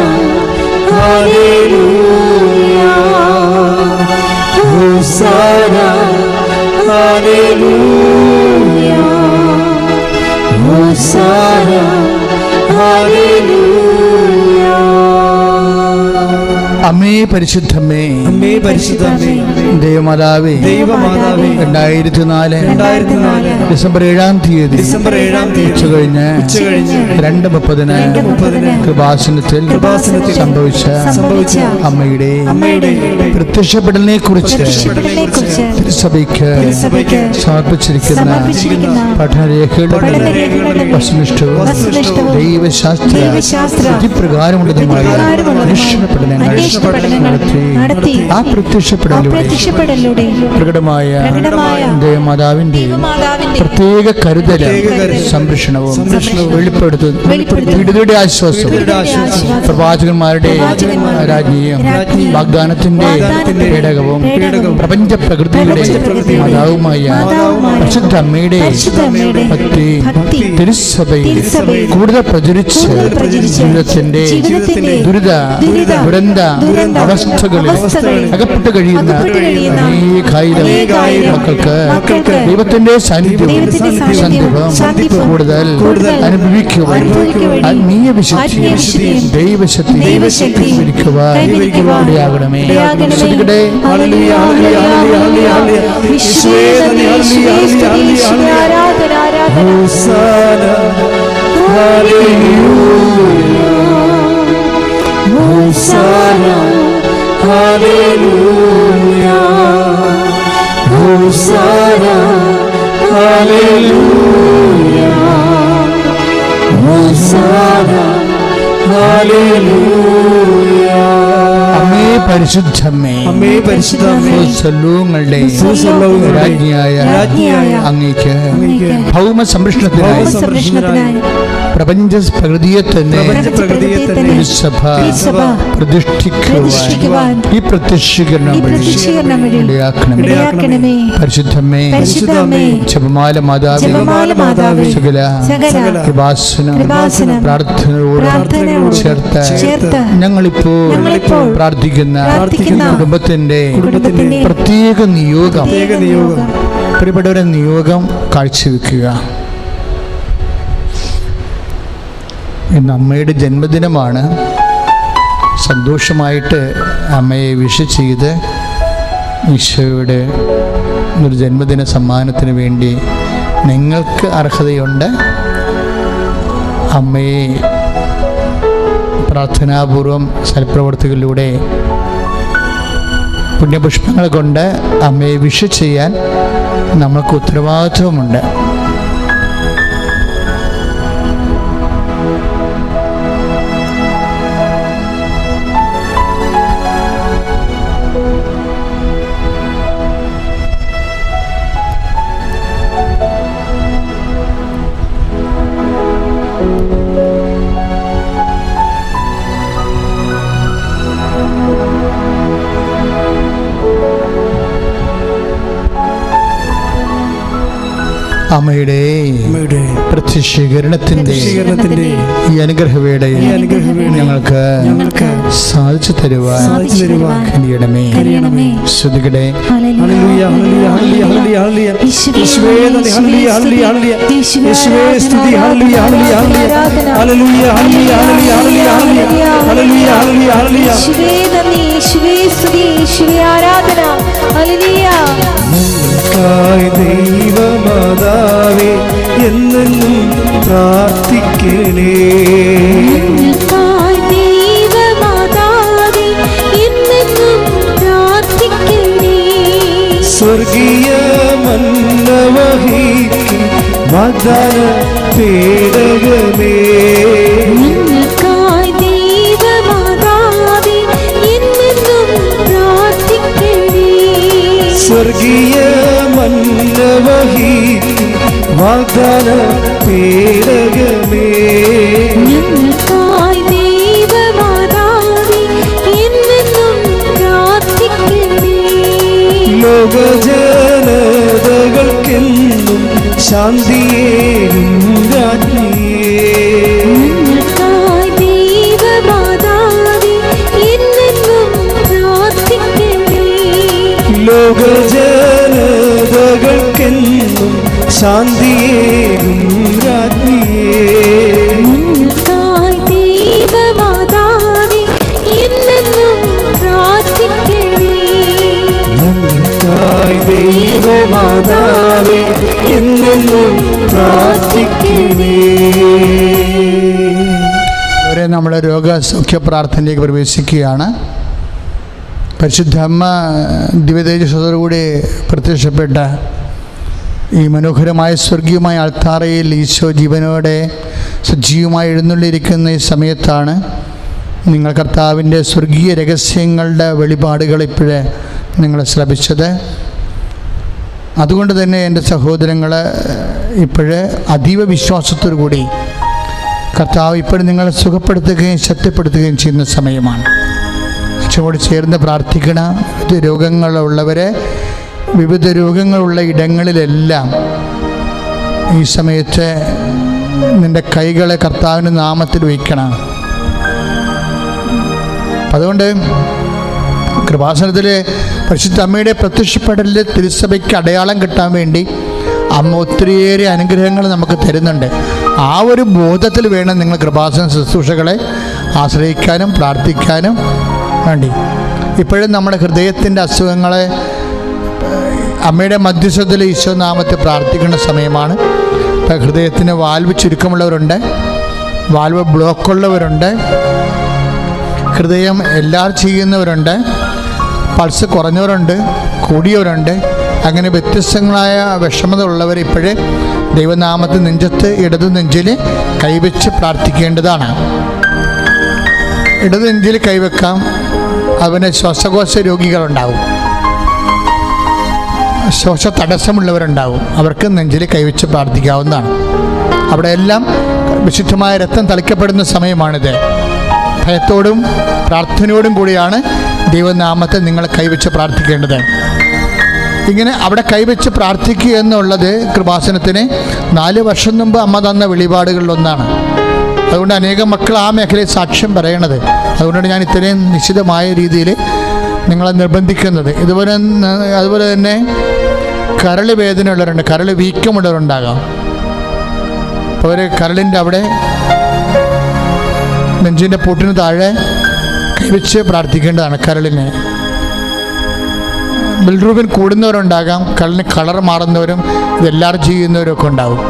ഹല്ലേലൂയ. ഹോസാന ഹല്ലേലൂയ. ഹോസാന ഹല്ലേലൂയ. അമ്മേ പരിശുദ്ധമ്മേ, അമ്മേ പരിശുദ്ധമ്മേ, ദൈവമാതാവേ, 2004 ഡിസംബർ 7-ാം തീയതി ഉച്ചകഴിഞ്ഞ് 2:30 കൃപാസനത്തിൽ സംഭവിച്ച അമ്മയുടെ പ്രത്യക്ഷപ്പെടലിനെ കുറിച്ച് തിരുസഭയ്ക്ക് സമർപ്പിച്ചിരിക്കുന്ന പഠനരേഖകളുടെ വസ്തുനിഷ്ഠവും ദൈവശാസ്ത്ര വിധിപ്രകാരമുള്ളതുമായ അന്വേഷണ പഠനങ്ങൾ നടത്തി ആ പ്രത്യക്ഷപ്പെടലിലൂടെ പ്രകടമായ ദേവമാതാവിന്റെ പ്രത്യേക കരുതൽ സംരക്ഷണവും വെളിപ്പെടുത്തുന്ന ആശ്വാസവും പ്രവാചകന്മാരുടെ രാജ്ഞിയും വാഗ്ദാനത്തിന്റെ പേടകവും പ്രപഞ്ച പ്രകൃതിയുടെ മാതാവുമായ പരിശുദ്ധ അമ്മയുടെ ഭക്തി തിരുസഭയിൽ കൂടുതൽ പ്രചരിച്ച് ജീവിതത്തിന്റെ ദുരന്ത അവസ്ഥകളിൽ അകപ്പെട്ട് കഴിയുന്ന അനേകായിരം മക്കൾക്ക് ദൈവത്തിന്റെ സാന്നിധ്യവും സന്ധിവും കൂടുതൽ അനുഭവിക്കുവാൻ ആത്മീയ വിശുദ്ധിയും ദൈവശക്തിയും ഇടയാകണമേ. ശ്രദ്ധിക്കട്ടെ. ഹല്ലേലൂയ ഹല്ലേലൂയ ഹല്ലേലൂയ. യേശുവേ നന്ദി. ആരാധന ആരാധന. ഹോസാന ഹല്ലേലൂയ. ഹോസാന ഹല്ലേലൂയ. ഹോസാന ഹല്ലേലൂയ. ഹോസാന ഹല്ലേലൂയ. അമ്മേ പരിശുദ്ധമേ, അമ്മേ പരിശുദ്ധമേ, ഭൂസ്വലോകങ്ങളുടെ രാജ്ഞിയായ അങ്ങേക്ക് ഭൗമ സംരക്ഷണത്തിനായി പ്രപഞ്ച പ്രകൃതിയെ തന്നെ സഭ പ്രതിഷ്ഠിക്കുവാൻ ഈ പ്രത്യക്ഷീകരണം ഇടയാക്കണമേ. പരിശുദ്ധമേ, ജപമാല മാതാവേ, സകല പ്രാർത്ഥനയോട് ചേർത്ത് ഞങ്ങളിപ്പോൾ പ്രാർത്ഥിക്കുന്ന കുടുംബത്തിന്റെ പ്രത്യേക നിയോഗം പ്രിയപ്പെട്ടവരെ നിയോഗം കാഴ്ചവെക്കുക. ഇന്ന് അമ്മയുടെ ജന്മദിനമാണ്. സന്തോഷമായിട്ട് അമ്മയെ വിഷ് ചെയ്ത് ഈശോയുടെ ഒരു ജന്മദിന സമ്മാനത്തിന് വേണ്ടി നിങ്ങൾക്ക് അർഹതയുണ്ട്. അമ്മയെ പ്രാർത്ഥനാപൂർവം സൽപ്രവർത്തികളിലൂടെ പുണ്യപുഷ്പങ്ങൾ കൊണ്ട് അമ്മയെ വിഷ് ചെയ്യാൻ നമ്മൾക്ക് ഉത്തരവാദിത്വമുണ്ട്. അമ്മയുടെ പ്രത്യക്ഷീകരണത്തിന്റെ ഈ അനുഗ്രഹവേളയിൽ ഞങ്ങൾക്ക് സാധിച്ചു തരുവാൻ കഴിയണമേ. ശ്രുതികടെ ദൈവമാതാവേ എന്നെന്നും പ്രാർത്ഥിക്കണേ. സ്വർഗീയ മന്നവഹിക്കും വാഗ്ദാന പേടകമേ, സ്വർഗീയ മന്നവഹിക്കും വാഗ്ദാന പേടകമേ, ലോകജനതകൾക്കെന്നും ശാന്തിയേകും രാജ്ഞിയേ, ലോകജനതകൾക്കെന്നും ശാന്തിയേകും രാജ്ഞിയേ, ദൈവമാതാവേ എന്നെന്നും പ്രാർത്ഥിക്കണേ. നമ്മുടെ രോഗസൗഖ്യ പ്രാർത്ഥനയിലേക്ക് പ്രവേശിക്കുകയാണ്. പരിശുദ്ധ അമ്മ ദിവ്യതേജസ്സോടുകൂടി പ്രത്യക്ഷപ്പെട്ട ഈ മനോഹരമായ സ്വർഗീയമായ അൾത്താരയിൽ ഈശോ ജീവനോടെ സജീവമായി എഴുന്നള്ളിയിരിക്കുന്ന ഈ സമയത്താണ് നിങ്ങൾ കർത്താവിൻ്റെ സ്വർഗീയ രഹസ്യങ്ങളുടെ വെളിപാടുകൾ ഇപ്പോഴേ നിങ്ങൾ ശ്രമിച്ചത്. അതുകൊണ്ട് തന്നെ എൻ്റെ സഹോദരങ്ങൾ ഇപ്പോഴേ അതീവ വിശ്വാസത്തോടു കൂടി കർത്താവ് ഇപ്പോഴും നിങ്ങളെ സുഖപ്പെടുത്തുകയും ശക്തിപ്പെടുത്തുകയും ചെയ്യുന്ന സമയമാണ്. അച്ഛനോട് ചേർന്ന് പ്രാർത്ഥിക്കണം. വിവിധ രോഗങ്ങളുള്ളവരെ വിവിധ രോഗങ്ങളുള്ള ഇടങ്ങളിലെല്ലാം ഈ സമയത്ത് നിൻ്റെ കൈകളെ കർത്താവിൻ്റെ നാമത്തിൽ വയ്ക്കണം. അതുകൊണ്ട് കൃപാസനത്തിൽ പരിശുദ്ധ അമ്മയുടെ പ്രത്യക്ഷപ്പെടലിൽ തിരുസഭയ്ക്ക് അടയാളം കിട്ടാൻ വേണ്ടി അമ്മ ഒത്തിരിയേറെ അനുഗ്രഹങ്ങൾ നമുക്ക് തരുന്നുണ്ട്. ആ ഒരു ബോധത്തിൽ വേണം നിങ്ങൾ കൃപാസന ശുശ്രൂഷകളെ ആശ്രയിക്കാനും പ്രാർത്ഥിക്കാനും വേണ്ടി. ഇപ്പോഴും നമ്മുടെ ഹൃദയത്തിൻ്റെ അസുഖങ്ങളെ അമ്മയുടെ മധ്യസ്ഥതയിൽ ഈശോ നാമത്തെ പ്രാർത്ഥിക്കുന്ന സമയമാണ്. ഇപ്പം ഹൃദയത്തിന് വാൽവ് ചുരുക്കമുള്ളവരുണ്ട്, വാൽവ് ബ്ലോക്കുള്ളവരുണ്ട്, ഹൃദയം എല്ലാവരും ചെയ്യുന്നവരുണ്ട്, പൾസ് കുറഞ്ഞവരുണ്ട്, കൂടിയവരുണ്ട്. അങ്ങനെ വ്യത്യസ്തങ്ങളായ വിഷമത ഉള്ളവർ ഇപ്പോഴേ ദൈവനാമത്തിൽ നെഞ്ചത്ത് ഇടതു നെഞ്ചിൽ കൈവച്ച് പ്രാർത്ഥിക്കേണ്ടതാണ്. ഇടതു നെഞ്ചിൽ കൈവെക്കാം, അതുപോലെ ശ്വാസകോശ രോഗികളുണ്ടാവും, ശ്വാസ തടസ്സമുള്ളവരുണ്ടാവും. അവർക്ക് നെഞ്ചിൽ കൈവച്ച് പ്രാർത്ഥിക്കാവുന്നതാണ്. അവിടെയെല്ലാം വിശുദ്ധമായ രക്തം തളിക്കപ്പെടുന്ന സമയമാണിത്. ഭയത്തോടും പ്രാർത്ഥനയോടും കൂടിയാണ് ദൈവനാമത്തെ നിങ്ങൾ കൈവച്ച് പ്രാർത്ഥിക്കേണ്ടത്. ഇങ്ങനെ അവിടെ കൈവച്ച് പ്രാർത്ഥിക്കുക എന്നുള്ളത് കൃപാസനത്തിന് 4 വർഷം മുമ്പ് അമ്മ തന്ന വെളിപാടുകളിലൊന്നാണ്. അതുകൊണ്ട് അനേകം മക്കൾ ആ മേഖലയിൽ സാക്ഷ്യം പറയണത്. അതുകൊണ്ടാണ് ഞാൻ ഇത്രയും നിശ്ചിതമായ രീതിയിൽ നിങ്ങളെ നിർബന്ധിക്കുന്നത്. അതുപോലെ തന്നെ കരൾ വേദനയുള്ളവരുണ്ട്, കരൾ വീക്കമുള്ളവരുണ്ടാകാം. അപ്പോൾ അവർ കരളിൻ്റെ അവിടെ നെഞ്ചിൻ്റെ പൊട്ടിന് താഴെ കൈവച്ച് പ്രാർത്ഥിക്കേണ്ടതാണ്. കരളിനെ ബിൽറൂബിൻ കൂടുന്നവരുണ്ടാകാം, കരളിന് കളർ മാറുന്നവരും ഇതെല്ലാവരും ചെയ്യുന്നവരും ഒക്കെ ഉണ്ടാകും.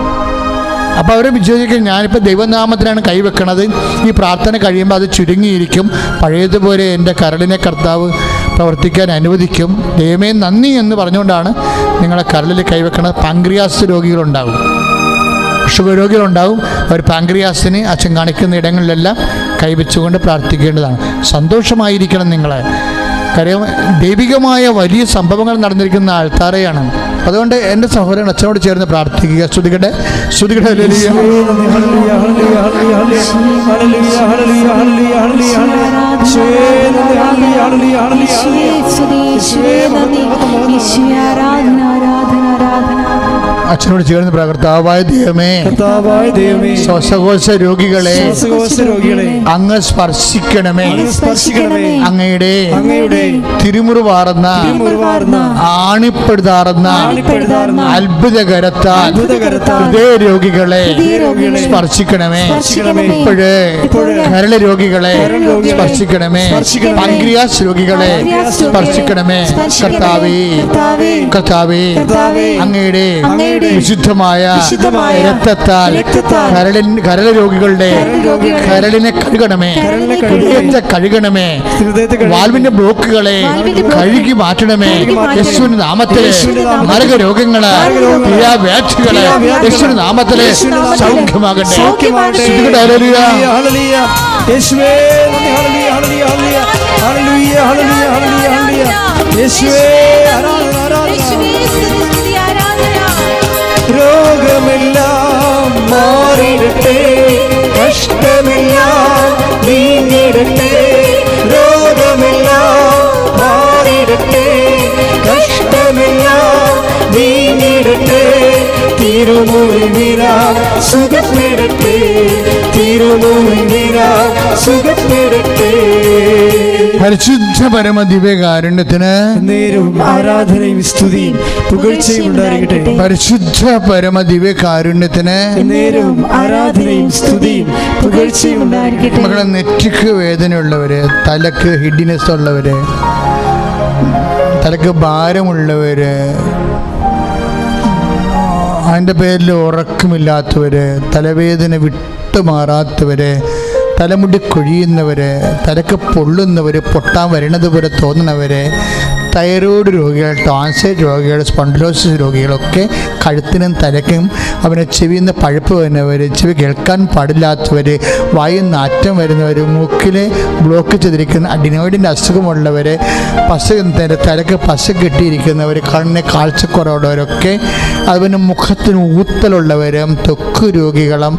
അപ്പോൾ അവർ വിചാരിക്കും ഞാനിപ്പോൾ ദൈവനാമത്തിനാണ് കൈവെക്കണത്, ഈ പ്രാർത്ഥന കഴിയുമ്പോൾ അത് ചുരുങ്ങിയിരിക്കും, പഴയതുപോലെ എൻ്റെ കരളിനെ കർത്താവ് പ്രവർത്തിക്കാൻ അനുവദിക്കും, ദൈവമേ നന്ദി എന്ന് പറഞ്ഞുകൊണ്ടാണ് നിങ്ങളെ കരളിൽ കൈവെക്കണത്. Pancreas രോഗികളുണ്ടാകും, sugar രോഗികളുണ്ടാകും. അവർ പാങ്ക്രിയാസിന് അച്ഛൻ കാണിക്കുന്ന ഇടങ്ങളിലെല്ലാം കൈവച്ചുകൊണ്ട് പ്രാർത്ഥിക്കേണ്ടതാണ്. സന്തോഷമായിരിക്കണം നിങ്ങളെ. കാര്യം ദൈവികമായ വലിയ സംഭവങ്ങൾ നടന്നിരിക്കുന്ന ആൾത്താരെയാണ്. അതുകൊണ്ട് എൻ്റെ സഹോദരൻ അച്ഛനോട് ചേർന്ന് പ്രാർത്ഥിക്കുക. ശ്രുതികട്ടെ അച്ഛനോട് ചേർന്ന് കർത്താവായ ദൈവമേ, ശ്വാസകോശ രോഗികളെ അങ്ങ് സ്പർശിക്കണമേ. അങ്ങയുടെ തിരുമുറിവാർന്ന ആണിപ്പെടുതാർന്ന അത്ഭുതകരത്താൽ ഹൃദയ രോഗികളെ സ്പർശിക്കണമേ. ഇപ്പോഴേ കരള് രോഗികളെ സ്പർശിക്കണമേ. പാങ്ക്രിയാസ് രോഗികളെ സ്പർശിക്കണമേ. കർത്താവേ അങ്ങയുടെ വിശുദ്ധമായ രക്തത്താൽ കരള് രോഗികളുടെ കരളിനെ കഴുകണമേ, ഹൃദയത്തെ കഴുകണമേ, വാൽവിന്റെ ബ്ലോക്കുകളെ കഴുകി മാറ്റണമേ. യേശുവിന്റെ നാമത്തിലെ മാരക രോഗങ്ങള്, വ്യാധികള് യേശുവിന്റെ നാമത്തിലെ സൗഖ്യമാകട്ടെ. രോഗമെല്ലാം മാറിടട്ടെ, കഷ്ടമെല്ലാം നീങ്ങിടട്ടെ. രോഗമെല്ലാം മാറിടട്ടെ, കഷ്ടമെല്ലാം നീങ്ങിടട്ടെ. തിരുമുറിവിനാൽ സുഖപ്പെടട്ടെ, തിരുമുറിവിനാൽ സുഖപ്പെടട്ടെ. പരിശുദ്ധ പരമ ദിവ്യകാരുണ്യത്തിന് നേരവും ആരാധനയും സ്തുതിയും പുകഴ്ചയും ഉണ്ടായിരിക്കട്ടെ. പരിശുദ്ധ പരമ ദിവ്യകാരുണ്യത്തിന് നേരവും ആരാധനയും സ്തുതിയും പുകഴ്ചയും ഉണ്ടായിരിക്കട്ടെ. മക്കളെ, നെറ്റിക്ക് വേദനയുള്ളവര്, തലക്ക് ഹിഡിനെസ് ഉള്ളവര്, തലക്ക് ഭാരമുള്ളവര്, അതിൻ്റെ പേരിൽ ഉറക്കമില്ലാത്തവര്, തലവേദന വിട്ടുമാറാത്തവര്, തലമുടി കൊഴിയുന്നവര്, തലക്ക് പൊള്ളുന്നവര്, പൊട്ടാൻ വരണത് പോലെ തോന്നുന്നവര്, തൈറോയ്ഡ് രോഗികൾ, ടോൺസൈറ്റ് രോഗികൾ, സ്പോണ്ടിലോസിസ് രോഗികളൊക്കെ കഴുത്തിനും തലയ്ക്കും അവനെ ചെവിയിൽ നിന്ന് പഴുപ്പ് വരുന്നവർ, ചെവി കേൾക്കാൻ പാടില്ലാത്തവർ, വായിൽ നാറ്റം വരുന്നവർ, മൂക്കിൽ ബ്ലോക്ക് ചെയ്തിരിക്കുന്ന അഡിനോയിഡിൻ്റെ അസുഖമുള്ളവർ, തലയ്ക്ക് പശ കെട്ടിയിരിക്കുന്നവർ, കണ്ണിന് കാഴ്ചക്കുറവുള്ളവരൊക്കെ, അതുപോലെ മുഖത്തിന് ഊത്തലുള്ളവരും, ത്വക്ക് രോഗികളും,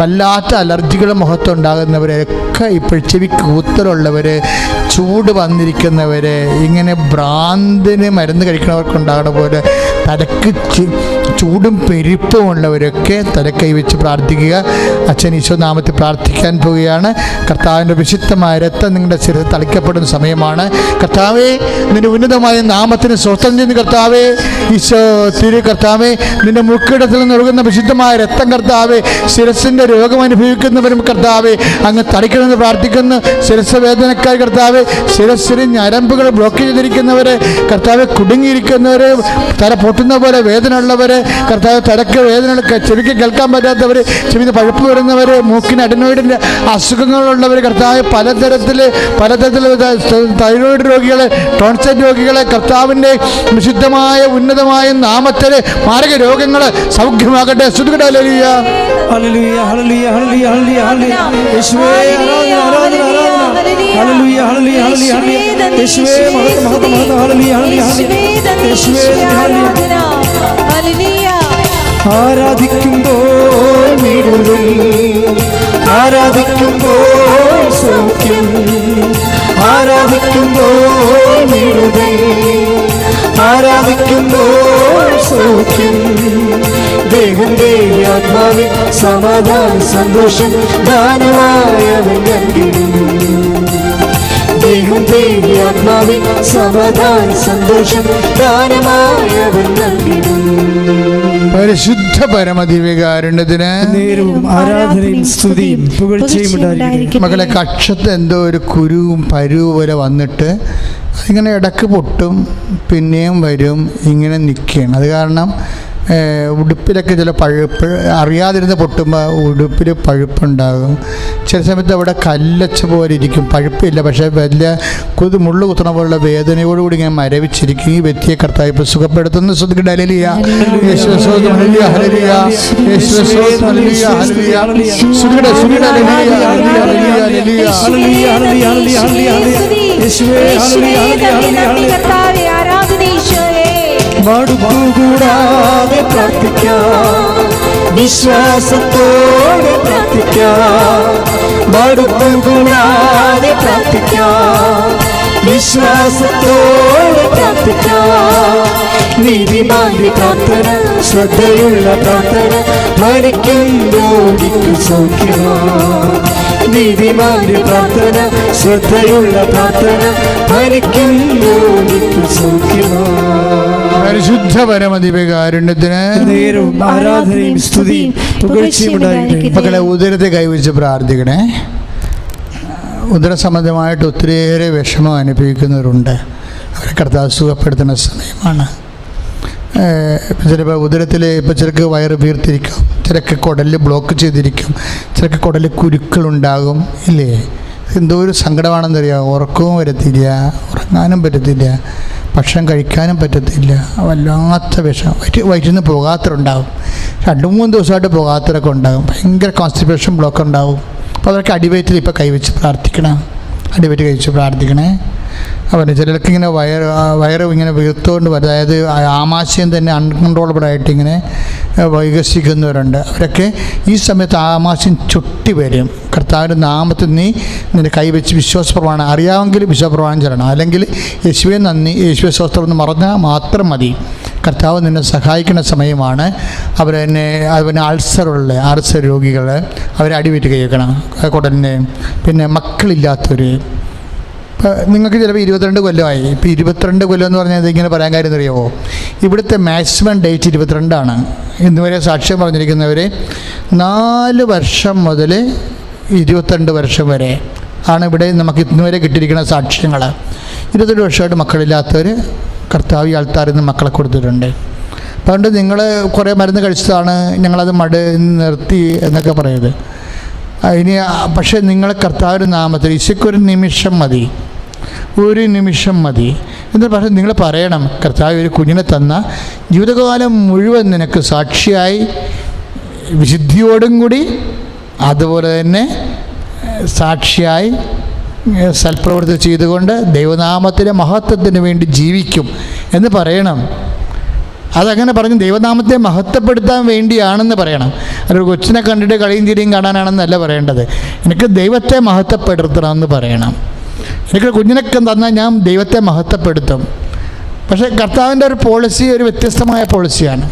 വല്ലാത്ത അലർജികളും മുഖത്തുണ്ടാകുന്നവരൊക്കെ ഇപ്പോൾ ചെവിക്ക് ഊത്തലുള്ളവർ, ചൂട് വന്നിരിക്കുന്നവർ, ഇങ്ങനെ ഭ്രാന്തിന് മരുന്ന് കഴിക്കുന്നവർക്കുണ്ടാകുന്ന പോലെ തലക്ക് ചൂടും പെരുപ്പും ഉള്ളവരൊക്കെ തലക്കൈ വെച്ച് പ്രാർത്ഥിക്കുക. അച്ഛൻ ഈശോ നാമത്തിൽ പ്രാർത്ഥിക്കാൻ പോവുകയാണ്. കർത്താവിൻ്റെ വിശുദ്ധമായ രക്തം നിങ്ങളുടെ ശിരസ് തളിക്കപ്പെടുന്ന സമയമാണ്. കർത്താവേ, നിന്റെ ഉന്നതമായ നാമത്തിന് സ്വസ്ഥം ചെയ്യുന്ന കർത്താവേ, ഈശോ തിരു കർത്താവേ, നിന്റെ മുക്കിടത്തിൽ നിന്നൊഴുകുന്ന വിശുദ്ധമായ രക്തം കർത്താവേ, ശിരസിൻ്റെ രോഗം അനുഭവിക്കുന്നവരും കർത്താവേ അങ്ങ് തളിക്കണമെന്ന് പ്രാർത്ഥിക്കുന്നു. ശിരസ് വേദനക്കാർ കർത്താവേ, ശിരസ്സിന് ഞരമ്പുകൾ ബ്ലോക്ക് ചെയ്തിരിക്കുന്നവരെ കർത്താവെ, കുടുങ്ങിയിരിക്കുന്നവരെ, തല പൊട്ടുന്ന പോലെ വേദന ഉള്ളവരെ കർത്താവ്, തലക്ക് വേദന, ചെവിക്ക് കേൾക്കാൻ പറ്റാത്തവർ, ചെവിന് പഴുപ്പ് വരുന്നവർ, മൂക്കിന് അഡിനോയിഡിൻ്റെ അസുഖങ്ങളുള്ളവർ കർത്താവ്, പലതരത്തിൽ തൈറോയിഡ് രോഗികളെ, ടോൺസൈറ്റ് രോഗികളെ കർത്താവിൻ്റെ വിശുദ്ധമായ ഉന്നതമായ നാമത്തിൽ മാരക രോഗങ്ങൾ സൗഖ്യമാകട്ടെ. ഹല്ലേലൂയ ഹല്ലേലൂയ ഹല്ലേലൂയ ഹല്ലേലൂയ ഹല്ലേലൂയ യേശുവേ ആരാധന ആരാധന ആരാധന ഹല്ലേലൂയ ഹല്ലേലൂയ ഹല്ലേലൂയ യേശുവേ മഹത്വം മഹത്വം ഹല്ലേലൂയ ഹല്ലേലൂയ യേശുവേ ഹല്ലേലൂയ ആരാധിക്കുമ്പോൾ വിടുതൽ ആരാധിക്കുമ്പോൾ സൗഖ്യം ആരാധിക്കുമ്പോൾ വിടുതൽ ആരാധിക്കുമ്പോൾ സൗഖ്യം ദേഹന്റെ ആത്മാവിൽ സമാധാന സന്തോഷം ദാനമായവൻ നൽകിടും ദേഹന്റെ ആത്മാവിൽ സമാധാന സന്തോഷം ദാനമായവൻ നൽകിടും പരിശുദ്ധ പരമദിവ്യകാരുണ്യത്തിന് നേരവും ആരാധനയും സ്തുതിയും പുകഴ്ചയും ഉണ്ടായിരിക്കട്ടെ. മകളെ കക്ഷത്ത് എന്തോ ഒരു കുരുവും പരുവും പോലെ വന്നിട്ട് അതിങ്ങനെ ഇടക്ക് പൊട്ടും പിന്നെയും വരും ഇങ്ങനെ നിൽക്കുകയാണ്. അത് കാരണം ഉടുപ്പിലൊക്കെ ചില പഴുപ്പ് അറിയാതിരുന്ന് പൊട്ടുമ്പോൾ ഉടുപ്പിൽ പഴുപ്പുണ്ടാകും. ചില സമയത്ത് അവിടെ കല്ലച്ച പോലെ ഇരിക്കും, പഴുപ്പില്ല, പക്ഷേ വലിയ മുള്ളു കുത്തണ പോലുള്ള വേദനയോടുകൂടി ഇങ്ങനെ മരവിച്ചിരിക്കും. ഈ വ്യക്തിയെ കർത്താവ് ഇപ്പോൾ സുഖപ്പെടുത്തുന്നു. ശ്രദ്ധിക്കട്ടെ. ഹല്ലേലൂയ യേശുവേ സ്തോത്രം. ഹല്ലേലൂയ ഹല്ലേലൂയ യേശുവേ സ്തോത്രം. ഹല്ലേലൂയ ഹല്ലേലൂയ ശ്രദ്ധിക്കട്ടെ. ശ്രദ്ധിക്കട്ടെ. ഹല്ലേലൂയ ഹല്ലേലൂയ ഹല്ലേലൂയ ഹല്ലേലൂയ ഹല്ലേലൂയ ഹല്ലേലൂയ യേശുവേ ഹല്ലേലൂയ ഹല്ലേലൂയ മടുപ്പുകൂടാതെ പ്രാർത്ഥിക്കാം, വിശ്വാസത്തോടെ പ്രാർത്ഥിക്കാം. മടുപ്പുകൂടാതെ പ്രാർത്ഥിക്കാം, വിശ്വാസത്തോടെ പ്രാർത്ഥിക്കാം. നീതിമാന്റെ പ്രാർത്ഥന ശ്രദ്ധയുള്ള പ്രാർത്ഥന മരിക്കും രോഗിക്ക് സൗഖ്യമാണ്. നീതിമാന്റെ പ്രാർത്ഥന ശ്രദ്ധയുള്ള പ്രാർത്ഥന മരിക്കും രോഗിക്ക് സൗഖ്യമാണ്. പരിശുദ്ധ പരമദിവ്യകാരുണ്യത്തിന് നേരവും ആരാധനയും സ്തുതിയും പുകഴ്ചയും ഉണ്ടായിരിക്കട്ടെ. മക്കളെ ഉദരത്തെ കൈവച്ച് പ്രാർത്ഥിക്കണേ. ഉദര സംബന്ധമായിട്ട് ഒത്തിരിയേറെ വിഷമം അനുഭവിക്കുന്നവരുണ്ട്. അവരെ കർത്താവ് സുഖപ്പെടുത്തുന്ന സമയമാണ്. ചിലപ്പോൾ ഉദരത്തിൽ ഇപ്പോൾ ചിലക്ക് വയറ് വീർത്തിരിക്കും, ചിലക്ക് കുടലിൽ ബ്ലോക്ക് ചെയ്തിരിക്കും, ചിലക്ക് കുടലിൽ കുരുക്കളുണ്ടാകും. ഇല്ലേ? എന്തോ ഒരു സങ്കടമാണെന്നറിയാം. ഉറക്കവും വരത്തില്ല, ഉറങ്ങാനും പറ്റത്തില്ല, ഭക്ഷണം കഴിക്കാനും പറ്റത്തില്ല. വല്ലാത്ത വിഷം. വയറ്റിൽ നിന്ന് പോകാത്തവരുണ്ടാകും, 2-3 ദിവസമായിട്ട് പോകാത്തവരൊക്കെ ഉണ്ടാകും. ഭയങ്കര കോൺസ്റ്റിപ്പേഷൻ ബ്ലോക്ക് ഉണ്ടാകും. അപ്പോൾ അതൊക്കെ അടിവയറ്റിൽ ഇപ്പോൾ കൈവച്ച് പ്രാർത്ഥിക്കണം. അടിവയറ്റ് കഴിച്ച് പ്രാർത്ഥിക്കണേ. അവന് ചിലർക്ക് ഇങ്ങനെ വയറ് ഇങ്ങനെ വീർത്തുകൊണ്ട് വരും. അതായത് ആമാശയം തന്നെ അൺകൺട്രോളബിളായിട്ട് ഇങ്ങനെ വൈകസിക്കുന്നവരുണ്ട്. അവരൊക്കെ ഈ സമയത്ത് ആമാശയം ചുട്ടി വരും. കർത്താവിൻ്റെ നാമത്തിൽ നീ നിൻ്റെ കൈവച്ച് വിശ്വാസപ്രമാണം അറിയാമെങ്കിൽ വിശ്വാസപ്രമാണം ചെല്ലണം, അല്ലെങ്കിൽ യേശുവേ നന്ദി യേശുവേ സ്വസ്ത്രം എന്ന് പറഞ്ഞാൽ മാത്രം മതി. കർത്താവ് നിന്നെ സഹായിക്കുന്ന സമയമാണ്. അവന് അൾസർ രോഗികൾ അവരെ അടിവീറ്റ് കഴിക്കണം കുടലിന്. പിന്നെ മക്കളില്ലാത്തവർ, നിങ്ങൾക്ക് ചിലപ്പോൾ 22 കൊല്ലമായി. ഇപ്പോൾ 22 കൊല്ലം എന്ന് പറഞ്ഞാൽ ഇതിങ്ങനെ പറയാൻ കാര്യം അറിയാമോ? ഇവിടുത്തെ മാക്സിമം ഡേറ്റ് 22ആണ്. ഇന്നുവരെ സാക്ഷ്യം പറഞ്ഞിരിക്കുന്നവർ 4 വർഷം മുതൽ 22 വർഷം വരെ ആണ് ഇവിടെ നമുക്ക് ഇന്നുവരെ കിട്ടിയിരിക്കുന്ന സാക്ഷ്യങ്ങൾ. 22 വർഷമായിട്ട് മക്കളില്ലാത്തവർ കർത്താവ് ആൾത്താറിൽ നിന്ന് മക്കളെ കൊടുത്തിട്ടുണ്ട്. അതുകൊണ്ട് നിങ്ങൾ കുറേ മരുന്ന് കഴിച്ചതാണ്, ഞങ്ങളത് നിർത്തി എന്നൊക്കെ പറയുന്നത്. ഇനി പക്ഷേ നിങ്ങൾ കർത്താവിൻ്റെ നാമത്തിൽ ഈശോയ്ക്കൊരു നിമിഷം മതി, ഒരു നിമിഷം മതി എന്ന് പറഞ്ഞ് നിങ്ങൾ പറയണം, കർത്താവ് ഒരു കുഞ്ഞിനെ തന്ന ജീവിതകാലം മുഴുവൻ നിനക്ക് സാക്ഷിയായി വിശുദ്ധിയോടും കൂടി അതുപോലെ തന്നെ സാക്ഷിയായി സൽപ്രവൃത്തി ചെയ്തുകൊണ്ട് ദൈവനാമത്തിൻ്റെ മഹത്വത്തിന് വേണ്ടി ജീവിക്കും എന്ന് പറയണം. അതങ്ങനെ പറഞ്ഞ് ദൈവനാമത്തെ മഹത്വപ്പെടുത്താൻ വേണ്ടിയാണെന്ന് പറയണം. അതൊരു കൊച്ചിനെ കണ്ടിട്ട് കളിയും ചിരിയും കാണാനാണെന്നല്ല പറയേണ്ടത്. എനിക്ക് ദൈവത്തെ മഹത്വപ്പെടുത്തണമെന്ന് പറയണം. എനിക്ക് കുഞ്ഞിനൊക്കെ തന്നാൽ ഞാൻ ദൈവത്തെ മഹത്വപ്പെടുത്തും. പക്ഷേ കർത്താവിൻ്റെ ഒരു പോളിസി ഒരു വ്യത്യസ്തമായ പോളിസിയാണ്.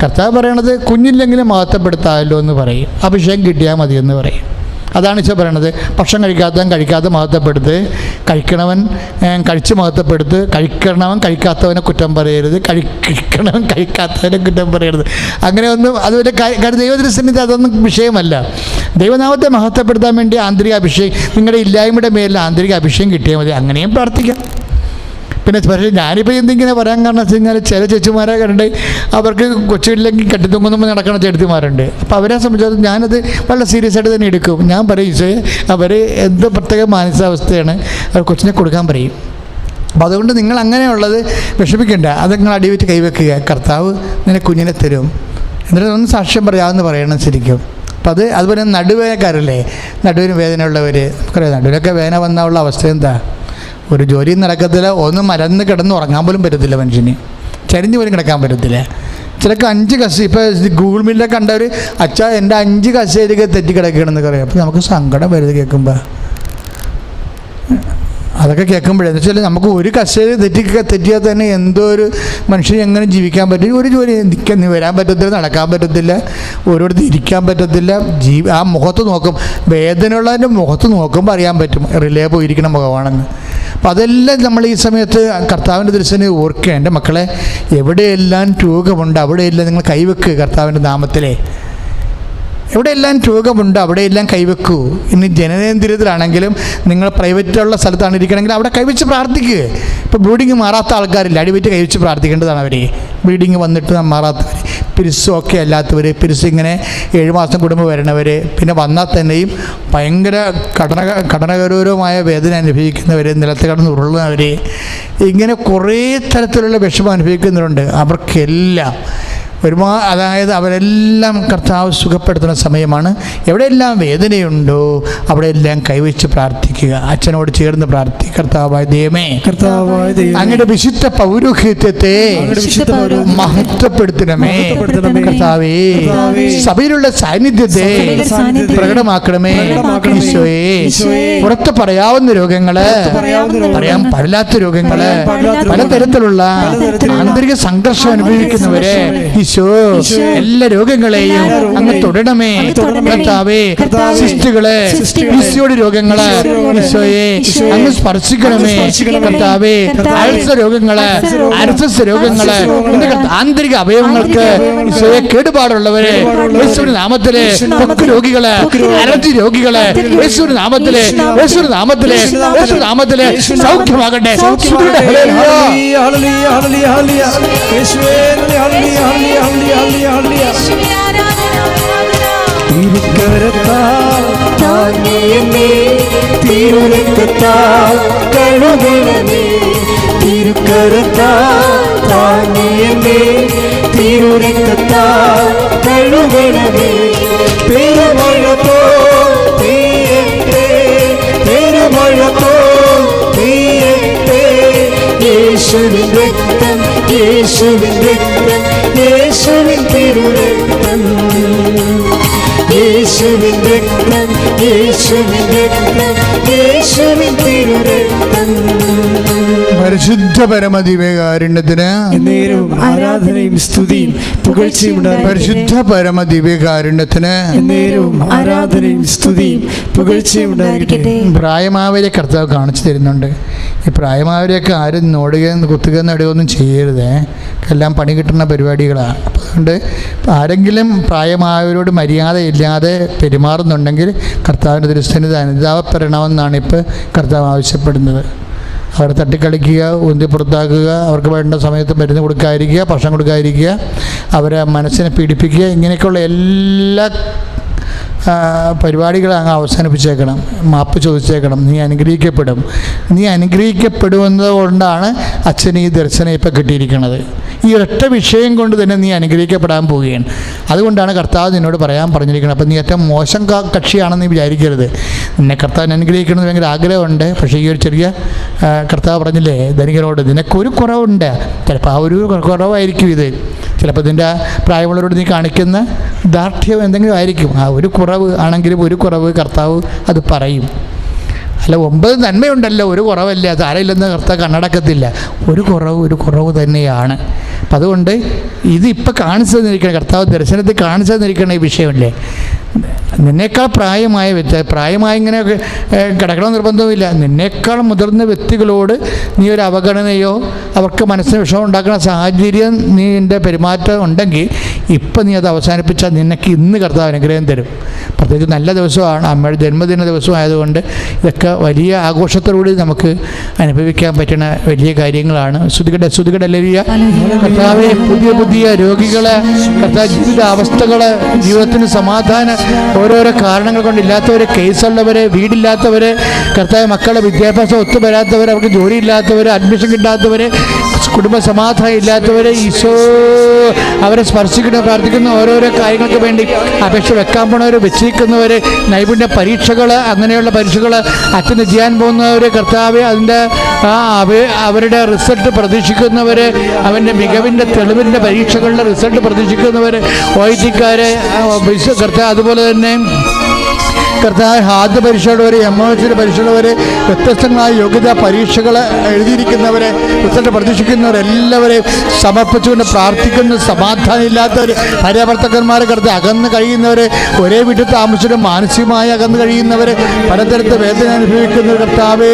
കർത്താവ് പറയണത് കുഞ്ഞില്ലെങ്കിലും മഹത്വപ്പെടുത്താമല്ലോ എന്ന് പറയും, അഭിഷേകം കിട്ടിയാൽ മതിയെന്ന് പറയും. അതാണ് ഈശോ പറയണത്. ഭക്ഷണം കഴിക്കാതെ മഹത്വപ്പെടുത്ത്, കഴിക്കണവൻ കഴിച്ച് മഹത്വപ്പെടുത്ത്, കഴിക്കണവൻ കഴിക്കാത്തവനെ കുറ്റം പറയരുത്, കഴിക്കണവൻ കഴിക്കാത്തവനെ കുറ്റം പറയരുത്. അങ്ങനെയൊന്നും അതുപോലെ ദൈവത്തിൻ്റെ സന്നിധി അതൊന്നും വിഷയമല്ല. ദൈവനാമത്തെ മഹത്വപ്പെടുത്താൻ വേണ്ടി ആന്തരിക അഭിഷേകം, നിങ്ങളുടെ ഇല്ലായ്മയുടെ മേലിൽ ആന്തരിക അഭിഷേകം കിട്ടിയാൽ മതി. അങ്ങനെയും പ്രാർത്ഥിക്കാം. പിന്നെ പക്ഷേ ഞാനിപ്പോൾ എന്തിങ്ങനെ പറയാൻ കാരണം വെച്ച് കഴിഞ്ഞാൽ ചില ചേച്ചിമാരെ കണ്ട് അവർക്ക് കൊച്ചില്ലെങ്കിൽ കെട്ടിത്തൊങ്ങുമ്പോൾ നടക്കണ ചേട്ടത്തിമാരുണ്ട്. അപ്പോൾ അവരെ സംബന്ധിച്ചിടത്തോളം ഞാനത് വളരെ സീരിയസ് ആയിട്ട് തന്നെ എടുക്കും. ഞാൻ പറയും ഈശോയെ അവർ എന്ത് പ്രത്യേക മാനസികാവസ്ഥയാണ്, അവർ കൊച്ചിനെ കൊടുക്കാൻ പറയും. അപ്പോൾ അതുകൊണ്ട് നിങ്ങൾ അങ്ങനെയുള്ളത് വിഷമിക്കേണ്ട, അത് നിങ്ങൾ അടിവെച്ച് കൈവെക്കുക. കർത്താവ് നിന്നെ കുഞ്ഞിനെ തരും. എന്നിട്ട് ഒന്ന് സാക്ഷ്യം പറയാമെന്ന് പറയണം ശരിക്കും. അപ്പം അതുപോലെ നടുവേദനക്കാരല്ലേ, നടുവിന് വേദനയുള്ളവർ, നമുക്കറിയാം നടുവിനൊക്കെ വേദന വന്നുള്ള അവസ്ഥ എന്താ? ഒരു ജോലിയും നടക്കത്തില്ല, ഒന്നും മരന്ന് കിടന്ന് ഉറങ്ങാൻ പോലും പറ്റത്തില്ല, മനുഷ്യന് ചരിഞ്ഞ് പോലും കിടക്കാൻ പറ്റത്തില്ല. ചിലക്ക് 5 കസേര, ഇപ്പോൾ ഗൂഗിൾ മീറ്റിലൊക്കെ കണ്ടവർ അച്ഛാ എൻ്റെ 5 കസേരയൊക്കെ തെറ്റി കിടക്കുകയാണെന്നൊക്കെ അറിയാം. അപ്പോൾ നമുക്ക് സങ്കടം വരുന്നത് കേൾക്കുമ്പോൾ. അതൊക്കെ കേൾക്കുമ്പോഴെന്ന് വെച്ചാൽ നമുക്ക് ഒരു കസേര തെറ്റിയാൽ തന്നെ എന്തോ ഒരു മനുഷ്യന് എങ്ങനെ ജീവിക്കാൻ പറ്റും? ഒരു ജോലി വരാൻ പറ്റത്തില്ല, നടക്കാൻ പറ്റത്തില്ല, ഓരോരുത്തർ ഇരിക്കാൻ പറ്റത്തില്ല. ആ മുഖത്ത് നോക്കും, വേദനയുള്ളതിൻ്റെ മുഖത്ത് നോക്കുമ്പോൾ അറിയാൻ പറ്റും റിലേ പോയിരിക്കുന്ന മുഖമാണെന്ന്. അപ്പം അതെല്ലാം നമ്മൾ ഈ സമയത്ത് കർത്താവിൻ്റെ ദൃശ്യനെ ഓർക്കുക. എൻ്റെ മക്കളെ, എവിടെയെല്ലാം രോഗമുണ്ട് അവിടെയെല്ലാം നിങ്ങൾ കൈവെക്കുക കർത്താവിൻ്റെ നാമത്തിലെ. എവിടെയെല്ലാം രോഗമുണ്ട് അവിടെയെല്ലാം കൈവെക്കൂ. ഇനി ജനനേന്ദ്രിയത്തിലാണെങ്കിലും നിങ്ങൾ പ്രൈവറ്റുള്ള സ്ഥലത്താണ് ഇരിക്കണമെങ്കിൽ അവിടെ കൈവച്ച് പ്രാർത്ഥിക്കുക. ഇപ്പോൾ ബ്ലീഡിങ് മാറാത്ത ആൾക്കാരില്ല, അടിവെറ്റ് കൈവച്ച് പ്രാർത്ഥിക്കേണ്ടതാണ് അവർ. ബ്ലീഡിങ് വന്നിട്ട് മാറാത്തവർ, പിരിസൊക്കെ അല്ലാത്തവർ, പിരിസ് ഇങ്ങനെ 7 മാസം കൂടുമ്പോൾ വരണവർ, പിന്നെ വന്നാൽ തന്നെയും ഭയങ്കര ഘടനകരമായ വേദന അനുഭവിക്കുന്നവർ, നിലത്ത് കിടന്ന് ഉരുളുന്നവർ, ഇങ്ങനെ കുറേ തരത്തിലുള്ള വിഷമം അനുഭവിക്കുന്നവരുണ്ട്. അവർക്കെല്ലാം അതായത് അവരെല്ലാം കർത്താവ് സുഖപ്പെടുത്തുന്ന സമയമാണ്. എവിടെയെല്ലാം വേദനയുണ്ടോ അവിടെയെല്ലാം കൈവച്ച് പ്രാർത്ഥിക്കുക, അച്ഛനോട് ചേർന്ന് പ്രാർത്ഥിക്കുക. കർത്താവായ ദൈവമേ, അങ്ങയുടെ വിശുദ്ധ പൗരോഹിത്യത്തെ മഹത്വപ്പെടുത്തണമേ. കർത്താവേ, സഭയിലുള്ള സാന്നിധ്യത്തെ പ്രകടമാക്കണമേ. ഈശോയെ, പുറത്ത് പറയാവുന്ന രോഗങ്ങള്, പറയാൻ പാടില്ലാത്ത രോഗങ്ങള്, പലതരത്തിലുള്ള ആന്തരിക സംഘർഷം അനുഭവിക്കുന്നവരെ ഈശോ എല്ലാ രോഗങ്ങളെയും അങ്ങ് തൊടണമേ. കർത്താവേ, സിസ്റ്റുകള്, ഈശോയുടെ രോഗങ്ങള് ഈശോയെ അങ്ങ് സ്പർശിക്കണമേ. കർത്താവേ, ആഴ്ച രോഗങ്ങള്, ആർഎസ്എസ് രോഗങ്ങള്, ആന്തരിക അവയവങ്ങൾക്ക് ഈശോയെ കേടുപാടുള്ളവരെ യേശുവിന്റെ നാമത്തിലെ, ത്വക്ക് രോഗികള്, അലർജി രോഗികള് യേശുവിന്റെ നാമത്തിലെ, യേശുവിന്റെ നാമത്തിലെ, യേശുവിന്റെ നാമത്തിലെ സൗഖ്യമാകട്ടെ. തിരുക്കരത്താൽ താങ്ങിയെന്നെ, തിരുരക്തത്താൽ കഴുകണമേ. തിരുക്കരത്താൽ താങ്ങിയെന്നെ, തിരുരക്തത്താൽ കഴുകണമേ. പെരുമഴ പോൽ പെയ്യട്ടെ, പെരുമഴ പോൽ പെയ്യട്ടെ. യേശുവിൻ രക്തം, യേശുവിൻ രക്തം, യേശുവിൻ തിരുരക്തം, യേശുവിൻ രക്തം, യേശുവിൻ രക്തം, യേശുവിൻ തിരുരക്തം. പരിശുദ്ധ പരമദിവ്യകാരുണ്യത്തിന് എന്നേരവും ആരാധനയും സ്തുതിയും പുകഴ്ചയും ഉണ്ടായിരിക്കട്ടെ. പരിശുദ്ധ പരമദിവ്യകാരുണ്യത്തിന് എന്നേരവും ആരാധനയും സ്തുതിയും പുകഴ്ചയും ഉണ്ടായിരിക്കട്ടെ. പ്രായമായവരെ കർത്താവ് കാണിച്ചു തരുന്നുണ്ട്. ഈ പ്രായമായവരെയൊക്കെ ആരും നോടുകയും കുത്തുക നടുകയൊന്നും ചെയ്യരുതേ, എല്ലാം പണി കിട്ടുന്ന പരിപാടികളാണ്. അപ്പോൾ അതുകൊണ്ട് ആരെങ്കിലും പ്രായമായവരോട് മര്യാദയില്ലാതെ പെരുമാറുന്നുണ്ടെങ്കിൽ കർത്താവിൻ്റെ ദൃശ്യത്തിന് അനുതാപപ്പെടണമെന്നാണ് ഇപ്പോൾ കർത്താവ് ആവശ്യപ്പെടുന്നത്. അവരെ തട്ടിക്കളിക്കുക, ഉന്തി പുറത്താക്കുക, അവർക്ക് വേണ്ട സമയത്ത് മരുന്ന് കൊടുക്കാതിരിക്കുക, ഭക്ഷണം കൊടുക്കാതിരിക്കുക, അവരെ മനസ്സിനെ പീഡിപ്പിക്കുക, ഇങ്ങനെയൊക്കെയുള്ള എല്ലാ പരിപാടികൾ അങ്ങ് അവസാനിപ്പിച്ചേക്കണം. മാപ്പ് ചോദിച്ചേക്കണം. നീ അനുഗ്രഹിക്കപ്പെടും. നീ അനുഗ്രഹിക്കപ്പെടുന്നത് കൊണ്ടാണ് അച്ഛന് ഈ ദർശനം ഇപ്പം കിട്ടിയിരിക്കുന്നത്. ഈ ഒറ്റ വിഷയം കൊണ്ട് തന്നെ നീ അനുഗ്രഹിക്കപ്പെടാൻ പോവുകയാണ്. അതുകൊണ്ടാണ് കർത്താവ് നിന്നോട് പറഞ്ഞിരിക്കുന്നത്. അപ്പം നീ ഏറ്റവും മോശം കക്ഷിയാണെന്ന് നീ വിചാരിക്കരുത്. നിന്നെ കർത്താവിനെ അനുഗ്രഹിക്കണമെന്ന് ഭയങ്കര ആഗ്രഹമുണ്ട്. പക്ഷേ ഈ ഒരു ചെറിയ കർത്താവ് പറഞ്ഞില്ലേ ധനികനോട്, നിനക്കൊരു കുറവുണ്ട്. ചിലപ്പോൾ ആ ഒരു കുറവായിരിക്കും ഇത്. ചിലപ്പോൾ ഇതിൻ്റെ പ്രായമുള്ളവരോട് നീ കാണിക്കുന്ന ദാർഢ്യം എന്തെങ്കിലും ആയിരിക്കും. ആ ഒരു കുറവ് ആണെങ്കിലും ഒരു കുറവ് കർത്താവ് അത് പറയും. അല്ല, 9 നന്മയുണ്ടല്ലോ, ഒരു കുറവല്ല, അത് ആരെയില്ലെന്ന് കർത്താവ് കണ്ണടക്കത്തില്ല. ഒരു കുറവ് തന്നെയാണ്. അപ്പം അതുകൊണ്ട് ഇതിപ്പോൾ കാണിച്ചു തന്നിരിക്കണം, കർത്താവ് ദർശനത്തിൽ കാണിച്ചു തന്നിരിക്കണം ഈ വിഷയമല്ലേ. നിന്നേക്കാൾ പ്രായമായി ഇങ്ങനെ കിടക്കണം നിർബന്ധവുമില്ല. നിന്നേക്കാൾ മുതിർന്ന വ്യക്തികളോട് നീ ഒരു അവഗണനയോ അവർക്ക് മനസ്സിന് വിഷമം ഉണ്ടാക്കുന്ന സാഹചര്യം നീ എൻ്റെ പെരുമാറ്റം ഉണ്ടെങ്കിൽ ഇപ്പം നീ അത് അവസാനിപ്പിച്ചാൽ നിനക്ക് ഇന്ന് കർത്താവ് അനുഗ്രഹം തരും. പ്രത്യേകിച്ച് നല്ല ദിവസമാണ്, അമ്മയുടെ ജന്മദിന ദിവസമായതുകൊണ്ട് ഇതൊക്കെ വലിയ ആഘോഷത്തോടുകൂടി നമുക്ക് അനുഭവിക്കാൻ പറ്റുന്ന വലിയ കാര്യങ്ങളാണ്. ശ്രുതികട ഹല്ലേലൂയ. കർത്താവെ, പുതിയ രോഗികളെ, കർത്താവ് ജീവിത അവസ്ഥകള്, ജീവിതത്തിന് സമാധാന ഓരോരോ കാരണങ്ങൾ കൊണ്ടില്ലാത്തവർ, കേസുള്ളവർ, വീടില്ലാത്തവർ, കർത്താവ് മക്കളുടെ വിദ്യാഭ്യാസം ഒത്തുവരാത്തവർ, അവർക്ക് ജോലിയില്ലാത്തവർ, അഡ്മിഷൻ കിട്ടാത്തവർ, കുടുംബ സമാധാനം ഇല്ലാത്തവർ, ഈശോ അവരെ സ്പർശിക്കുന്ന പ്രാർത്ഥിക്കുന്ന ഓരോരോ കാര്യങ്ങൾക്ക് വേണ്ടി അപേക്ഷ വെക്കാൻ പോണവർ, വെച്ചിരിക്കുന്നവർ, നൈപുണ്യ പരീക്ഷകൾ, അങ്ങനെയുള്ള പരീക്ഷകൾ അറ്റൻഡ് ചെയ്യാൻ പോകുന്നവർ, കർത്താവ് അതിൻ്റെ അവരുടെ റിസൾട്ട് പ്രതീക്ഷിക്കുന്നവർ, അവൻ്റെ മികവിൻ്റെ തെളിവിൻ്റെ പരീക്ഷകളുടെ റിസൾട്ട് പ്രതീക്ഷിക്കുന്നവർ, OIT-ക്കാർ, കർത്താവ് അതുപോലെ തന്നെ കർത്താവ് ആദ്യ പരീക്ഷയുള്ളവർ, MOS പരീക്ഷയുള്ളവർ, വ്യത്യസ്തങ്ങളായ യോഗ്യതാ പരീക്ഷകൾ എഴുതിയിരിക്കുന്നവരെ, റിസൾട്ട് പ്രതീക്ഷിക്കുന്നവരെല്ലാവരെയും സമർപ്പിച്ചുകൊണ്ട് പ്രാർത്ഥിക്കുന്ന, സമാധാനം ഇല്ലാത്തവർ, ഭാര്യാഭർത്താക്കന്മാരെ കർത്താവ് അകന്ന് കഴിയുന്നവർ, ഒരേ വീട്ടിൽ താമസിച്ചിട്ട് മാനസികമായി അകന്ന് കഴിയുന്നവർ, പലതരത്തിൽ വേദന അനുഭവിക്കുന്നവർ, കർത്താവേ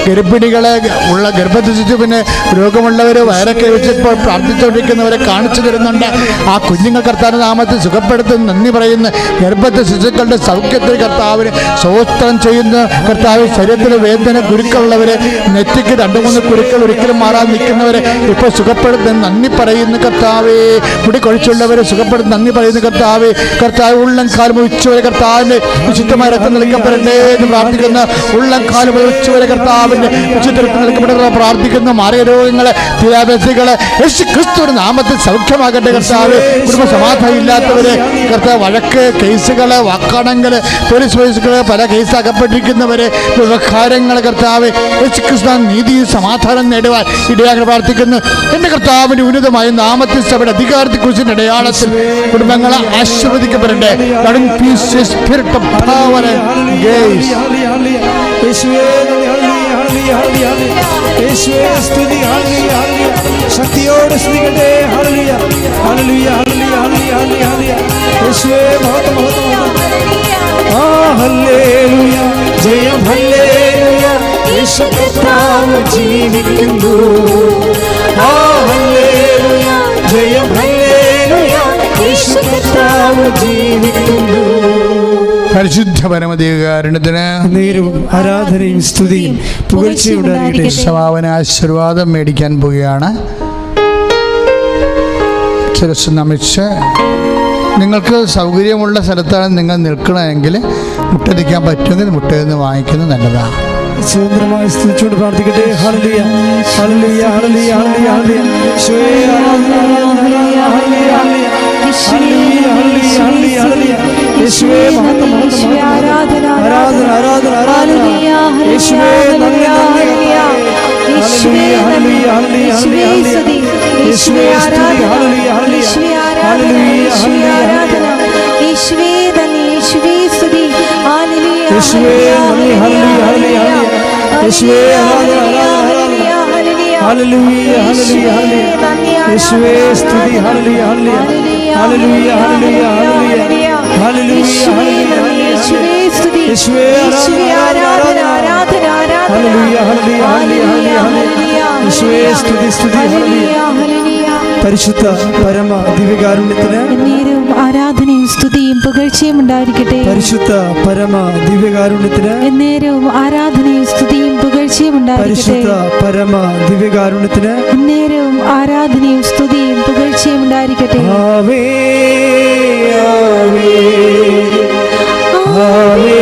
ഗർഭിണികളെ ഉള്ള ഗർഭത്തിച്ച് പിന്നെ രോഗമുള്ളവർ, വയറൊക്കെ വെച്ചിപ്പോൾ പ്രാർത്ഥിച്ചുകൊണ്ടിരിക്കുന്നവരെ കാണിച്ചു തരുന്നുണ്ട്. ആ കുഞ്ഞുങ്ങൾ കർത്താവിന്റെ നാമത്തിൽ സുഖപ്പെടുത്തുന്ന നന്ദി പറയുന്ന ഗർഭത്തെ ശിശുക്കളുടെ സൗഖ്യത്തിൽ കർത്താവിന് സ്തോത്രം ചെയ്യുന്ന കർത്താവ്, ശരീരത്തിലെ വേദന കുരുക്കളുള്ളവരെ, നെറ്റിക്ക് 2-3 കുരുക്കൾ ഒരിക്കലും മാറാൻ നിൽക്കുന്നവരെ ഇപ്പോൾ സുഖപ്പെടുത്തുന്ന നന്ദി പറയുന്ന കർത്താവേ, മുടി കൊഴിച്ചുള്ളവരെ സുഖപ്പെടുത്തുന്ന നന്ദി പറയുന്ന കർത്താവേ, കർത്താവ് ഉള്ളം കാലം ഉച്ചവരെ കർത്താവിൻ്റെ വിശുദ്ധമായ രക്തം നിൽക്കപ്പെടട്ടെ എന്ന് പ്രാർത്ഥിക്കുന്ന, ഉള്ളം കാലം ഉച്ചവരെ കർത്താവിൻ്റെ വിശുദ്ധ രക്തം നിൽക്കപ്പെടട്ടെ പ്രാർത്ഥിക്കുന്ന, മാറിയ രോഗങ്ങളെ, തീരാഭ്യാസികളെ യേശു ക്രിസ്തുവിന്റെ നാമത്തിൽ സൗഖ്യമാകട്ടെ കർത്താവ്. കുടുംബ സമാധാനം ഇല്ലാത്തവരെ കർത്താവ്, വഴക്ക് കേസുകൾ, വാക്കാണങ്ങൾ, പോലീസ് കേസുകൾ, പല കേസാക്കപ്പെട്ടിരിക്കുന്നവരെ, വ്യവഹാരങ്ങൾ കർത്താവ് യേശു ക്രിസ്തു നീതിയും സമാധാനം നേടുവാൻ ഇടയാക്കി പ്രാർത്ഥിക്കുന്നു. എൻ്റെ കർത്താവിൻ്റെ ഉന്നതമായ നാമത്തിൽ സഭയുടെ അധികാരത്തെക്കുറിച്ച് അടയാളത്തിൽ കുടുംബങ്ങളെ ആശീർവദിക്കപ്പെടട്ടെ. ശക്തിയോടെ സ്തുതിക്കട്ടെ. ഹല്ലേലൂയ ഹല്ലേലൂയ ഹല്ലേലൂയ ഹല്ലേലൂയ യേശുവേ മഹത്വം മഹത്വം. ആ ഹല്ലേലൂയ ജയം ഹല്ലേലൂയ യേശു കർത്താവ് ജീവിക്കുന്നു. ആ ഹല്ലേലൂയ ജയം ഹല്ലേലൂയ യേശു കർത്താവ് ജീവിക്കുന്നു. പരിശുദ്ധ പരമദിവ്യകാരുണ്യത്തിന് നേരവും ആരാധനയും സ്തുതിയും പുകഴ്ചയും ഉണ്ടാകട്ടെ. സമാപന ആശീർവാദം മേടിക്കാൻ പോവുകയാണ്. ശിരസ്സ് നമിച്ച്, നിങ്ങൾക്ക് സൗകര്യമുള്ള സ്ഥലത്താണ് നിങ്ങൾ നിൽക്കണമെങ്കിൽ മുട്ടതിക്കാൻ പറ്റുമെങ്കിൽ മുട്ടയെന്ന് വാങ്ങിക്കുന്നത് നല്ലതാണ്. സ്വതന്ത്രമായി സ്തുതിച്ചുകൊണ്ട് പ്രാർത്ഥിക്കട്ടെ. ഹല്ലേലൂയ ഹല്ലേലൂയ ഹല്ലേലൂയ ഹല്ലേലൂയ ഹല്ലേലൂയ യേശുവേ ആരാധന ഹല്ലേലൂയ ഹല്ലേലൂയ ഹല്ലേലൂയ ഹല്ലേലൂയ യേശുവേ മഹത്വം മഹത്വം ആരാധന ആരാധന ആരാധന ആരാധന യേശുവേ നന്ദി നന്ദി ഹല്ലേലൂയ ഹല്ലേലൂയ ഹല്ലേലൂയ യേശുവേ സ്തുതി ഹല്ലേലൂയ ഹല്ലേലൂയ ഹല്ലേലൂയ യേശുവേ നന്ദി യേശുവേ സ്തുതി ഹല്ലേലൂയ യേശുവേ നന്ദി ഹല്ലേലൂയ ഹല്ലേലൂയ യേശുവേ ആരാധന ഹല്ലേലൂയ ഹല്ലേലൂയ ഹല്ലേലൂയ യേശുവേ സ്തുതി ഹല്ലേലൂയ ഹല്ലേലൂയ ഹല്ലേലൂയ ഹല്ലേലൂയ ഹല്ലേലൂയ യേശുവേ സ്തുതി യേശുവേ ആരാധന ആരാധന ആരാധന ഹല്ലേലൂയ ഹല്ലേലൂയ ഹല്ലേലൂയ യേശുവേ സ്തുതി സ്തുതി ഹല്ലേലൂയ. പരിശുദ്ധ പരമ ദിവ്യകാരുണ്യത്തിന് നേരവും ആരാധനയും സ്തുതിയും പുകഴ്ചയും ഉണ്ടായിരിക്കട്ടെ. പരിശുദ്ധ പരമ ദിവ്യകാരുണ്യത്തിന് നേരവും ആരാധനയും സ്തുതിയും പുകഴ്ചയും ഉണ്ടായിരിക്കട്ടെ. പരിശുദ്ധ പരമ ദിവ്യകാരുണ്യത്തിന് നേരവും ആരാധനയും സ്തുതിയും പുകഴ്ചയും ഉണ്ടായിരിക്കട്ടെ. ആവേ ആവേ ആവേ